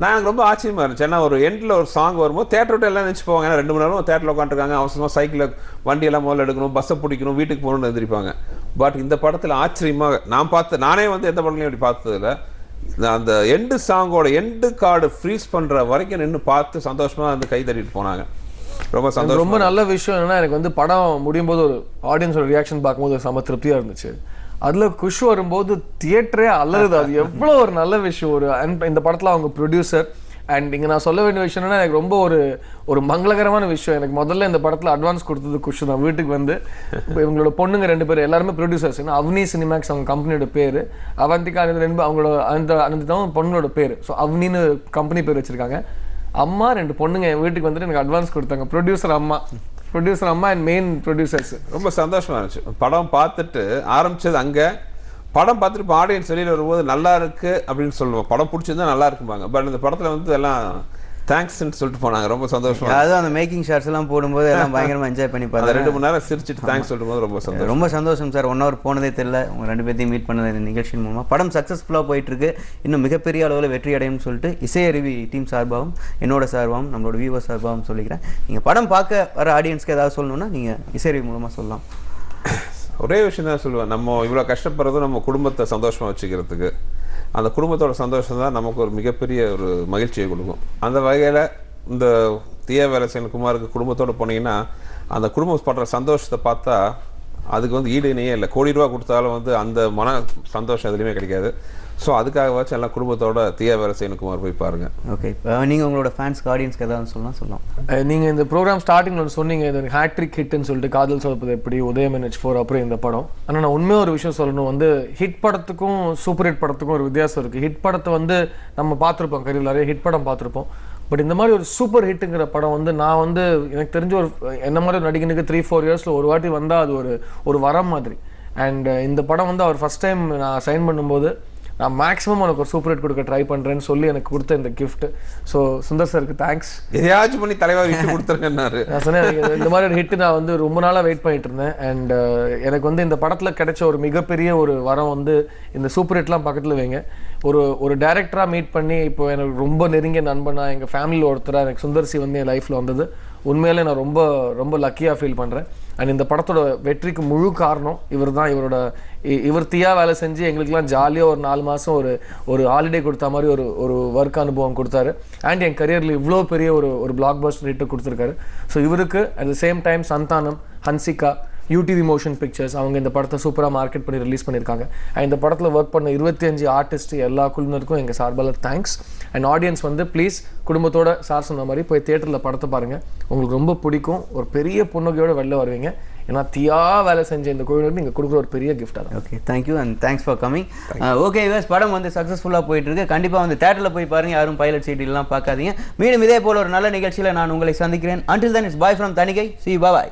நான் எனக்கு ரொம்ப ஆச்சரியமாக இருந்துச்சு. ஏன்னா ஒரு எண்டில் ஒரு சாங் வரும்போது தேட்டர் விட்டு எல்லாம் நினச்சி போவாங்க. ஏன்னா 2 மணி நேரம் தேட்டரில் உட்காந்துருக்காங்க, அவசரமாக சைக்கிளில் வண்டியெல்லாம் முதல்ல எடுக்கணும், பஸ்ஸை பிடிக்கணும், வீட்டுக்கு போகணும்னு எழுந்திருப்பாங்க. பட் இந்த படத்தில் ஆச்சரியமாக நானே வந்து எந்த படத்துலையும் அப்படி பார்த்ததில்ல. அந்த எண்டு சாங்கோட எண்டு கார்டு ஃப்ரீஸ் பண்ற வரைக்கும் நின்று பார்த்து சந்தோஷமா வந்து கை தட்டிட்டு போனாங்க. ரொம்ப சந்தோஷம். ரொம்ப நல்ல விஷயம் என்னன்னா எனக்கு வந்து படம் முடியும் போது ஒரு ஆடியன்ஸோட ரியாக்ஷன் பார்க்கும்போது செம திருப்தியா இருந்துச்சு. அதுல குஷ் வரும்போது தியேட்டரே அலறுது. அது எவ்வளவு ஒரு நல்ல விஷயம். ஒரு இந்த படத்துல அவங்க ப்ரொடியூசர் அண்ட் இங்கே நான் சொல்ல வேண்டிய விஷயம் என்னன்னா எனக்கு ரொம்ப ஒரு மங்களகரமான விஷயம். எனக்கு முதல்ல இந்த படத்தில் அட்வான்ஸ் கொடுத்தது குஷ் தான். வீட்டுக்கு வந்து இவங்களோட பொண்ணுங்க 2 பேர் எல்லாருமே ப்ரொடியூசர்ஸ். ஏன்னா அவனி சினிமேக்ஸ் அவங்க கம்பெனியோட பேர், அவந்திகா அவங்களோட அனந்திதாவும் பொண்ணோட பேர். ஸோ அவனின்னு கம்பெனி பேர் வச்சிருக்காங்க. அம்மா 2 பொண்ணுங்க என் வீட்டுக்கு வந்துட்டு எனக்கு அட்வான்ஸ் கொடுத்தாங்க. ப்ரொடியூசர் அம்மா அண்ட் மெயின் ப்ரொடியூசர்ஸ். ரொம்ப சந்தோஷமா இருந்துச்சு. படம் பார்த்துட்டு ஆரம்பிச்சது அங்கே, படம் பார்த்துட்டு இப்போ ஆடியன்ஸ் வெளியில் வரும்போது நல்லா இருக்கு அப்படின்னு சொல்லுவோம். படம் பிடிச்சிருந்தா நல்லா இருக்கும்பாங்க. பட் இந்த படத்தில் வந்து எல்லாம் தேங்க்ஸ்ன்னு சொல்லிட்டு போனாங்க. ரொம்ப சந்தோஷமா. அதுவும் அந்த மேக்கிங் ஷாட்ஸ் எல்லாம் போடும்போது எல்லாம் பயங்கரமாக என்ஜாய் பண்ணி பார்த்தேன். 2 மணி நேரம் சிரிச்சிட்டு தேங்க்ஸ் சொல்லும் போது ரொம்ப சந்தோஷம் சார். 1 hour போனதே தெரியல. உங்கள் 2 பேர்த்தையும் மீட் பண்ணது இந்த நிகழ்ச்சியின் மூலமாக. படம் சக்ஸஸ்ஃபுல்லாக போயிட்டு இருக்கு. இன்னும் மிகப்பெரிய அளவில் வெற்றி அடையும்னு சொல்லிட்டு இசையருவி டீம் சார்பாகவும் என்னோட சார்பாகவும் நம்மளோட வியூவர் சார்பாகவும் சொல்லிக்கிறேன். நீங்கள் படம் பார்க்க வர ஆடியன்ஸ்க்கு ஏதாவது சொல்லணும்னா நீங்கள் இசையருவி மூலமாக சொல்லலாம். ஒரே விஷயம் தான் சொல்லுவேன். நம்ம இவ்வளோ கஷ்டப்படுறதும் நம்ம குடும்பத்தை சந்தோஷமாக வச்சுக்கிறதுக்கு, அந்த குடும்பத்தோட சந்தோஷம் தான் நமக்கு ஒரு மிகப்பெரிய ஒரு மகிழ்ச்சியை கொடுக்கும். அந்த வகையில் இந்த தியா வேலசேன் குமாருக்கு குடும்பத்தோடு போனீங்கன்னா அந்த குடும்பம் படுற சந்தோஷத்தை பார்த்தா அதுக்கு வந்து ஈடு இணையே இல்லை. கோடி ரூபா கொடுத்தாலும் வந்து அந்த மன சந்தோஷம் எதுலையுமே கிடைக்காது. ஸோ அதுக்காகவாச்சும் எல்லாம் குடும்பத்தோட தியா வேலசேன் குமார் போய் பாருங்க. ஓகே, நீங்கள் உங்களோட ஃபேன்ஸ்க்கு ஆடியன்ஸ்க்கு ஏதாவது சொல்லலாம். நீங்கள் இந்த ப்ரோக்ராம் ஸ்டார்டிங்கில் சொன்னீங்க இது ஹேட்ரிக் ஹிட்னு சொல்லிட்டு காதல் சொதப்பது எப்படி, உதயம் NH4 அப்புறம் இந்த படம். ஆனால் நான் உண்மையாக ஒரு விஷயம் சொல்லணும், வந்து ஹிட் படத்துக்கும் சூப்பர் ஹிட் படத்துக்கும் ஒரு வித்தியாசம் இருக்குது. ஹிட் படத்தை வந்து நம்ம பார்த்துருப்போம், கரியர் நிறைய ஹிட் படம் பார்த்துருப்போம். பட் இந்த மாதிரி ஒரு சூப்பர் ஹிட்டுங்கிற படம் வந்து நான் வந்து எனக்கு தெரிஞ்ச ஒரு என்ன மாதிரி ஒரு நடிகனுக்கு 3-4 இயர்ஸில் ஒரு வாட்டி வந்தால் அது ஒரு வரம் மாதிரி. அண்ட் இந்த படம் வந்து அவர் ஃபஸ்ட் டைம் நான் சைன் பண்ணும்போது நான் மேக்ஸிமம் உனக்கு ஒரு சூப்பர் ஹிட் கொடுக்க ட்ரை பண்ணுறேன்னு சொல்லி எனக்கு கொடுத்த இந்த கிஃப்ட். ஸோ சுந்தர் சாருக்கு தேங்க்ஸ். எதையாச்சும் பண்ணி தலைவர் ஹிட் கொடுத்துருங்கன்னாரு. நான் சொன்னேன் இந்த மாதிரி ஒரு ஹிட்டு நான் வந்து ரொம்ப நாளாக வெயிட் பண்ணிட்டு இருந்தேன். அண்ட் எனக்கு வந்து இந்த படத்தில் கிடைச்ச ஒரு மிகப்பெரிய ஒரு வரம் வந்து இந்த சூப்பர் ஹிட்லாம் பக்கத்தில் வைங்க. ஒரு டைரக்டராக மீட் பண்ணி இப்போ எனக்கு ரொம்ப நெருங்கிய நண்பனா எங்கள் ஃபேமிலியில் ஒருத்தராக எனக்கு சுந்தர்சி வந்து என் லைஃப்பில் வந்தது. உண்மையிலே நான் ரொம்ப ரொம்ப லக்கியாக ஃபீல் பண்ணுறேன். அண்ட் இந்த படத்தோட வெற்றிக்கு முழு காரணம் இவர் தான். இவர் தியா வேலை செஞ்சு எங்களுக்குலாம் ஜாலியாக ஒரு 4 மாதம் ஒரு ஹாலிடே கொடுத்த மாதிரி ஒரு ஒர்க் அனுபவம் கொடுத்தாரு. அண்ட் என் கரியரில் இவ்வளோ பெரிய ஒரு பிளாக் பஸ்டர் ஹிட்டு கொடுத்துருக்காரு. ஸோ இவருக்கு at the same time Santhanam, Hansika, UTV motion pictures அவங்க இந்த படத்தை சூப்பராக மார்க்கெட் பண்ணி ரிலீஸ் பண்ணியிருக்காங்க. இந்த படத்தில் ஒர்க் பண்ண 25 ஆர்டிஸ்ட் எல்லா குழுவினருக்கும் எங்கள் சார்பால் தேங்க்ஸ். அண்ட் ஆடியன்ஸ் வந்து ப்ளீஸ் குடும்பத்தோட சார் சொன்ன மாதிரி போய் தியேட்டரில் படத்தை பாருங்கள், உங்களுக்கு ரொம்ப பிடிக்கும். ஒரு பெரிய புன்னகையோடு வெளில வருவீங்க. ஏன்னா தியா வேலை செஞ்ச இந்த கோவிலுக்கு நீங்கள் கொடுக்குற ஒரு பெரிய கிஃப்டாக தான். Okay, thank you and thanks for coming. Okay viewers, படம் வந்து சக்ஸஸ்ஃபுல்லாக போயிட்டு இருக்கு. கண்டிப்பாக வந்து தேட்டரில் போய் பாருங்கள், யாரும் பைலட் சீட்டெல்லாம் பார்க்காதீங்க. மீண்டும் இதே போல் ஒரு நல்ல நிகழ்ச்சியில் நான் உங்களை சந்திக்கிறேன். Until then, it's bye from Tanigai. See you, bye bye.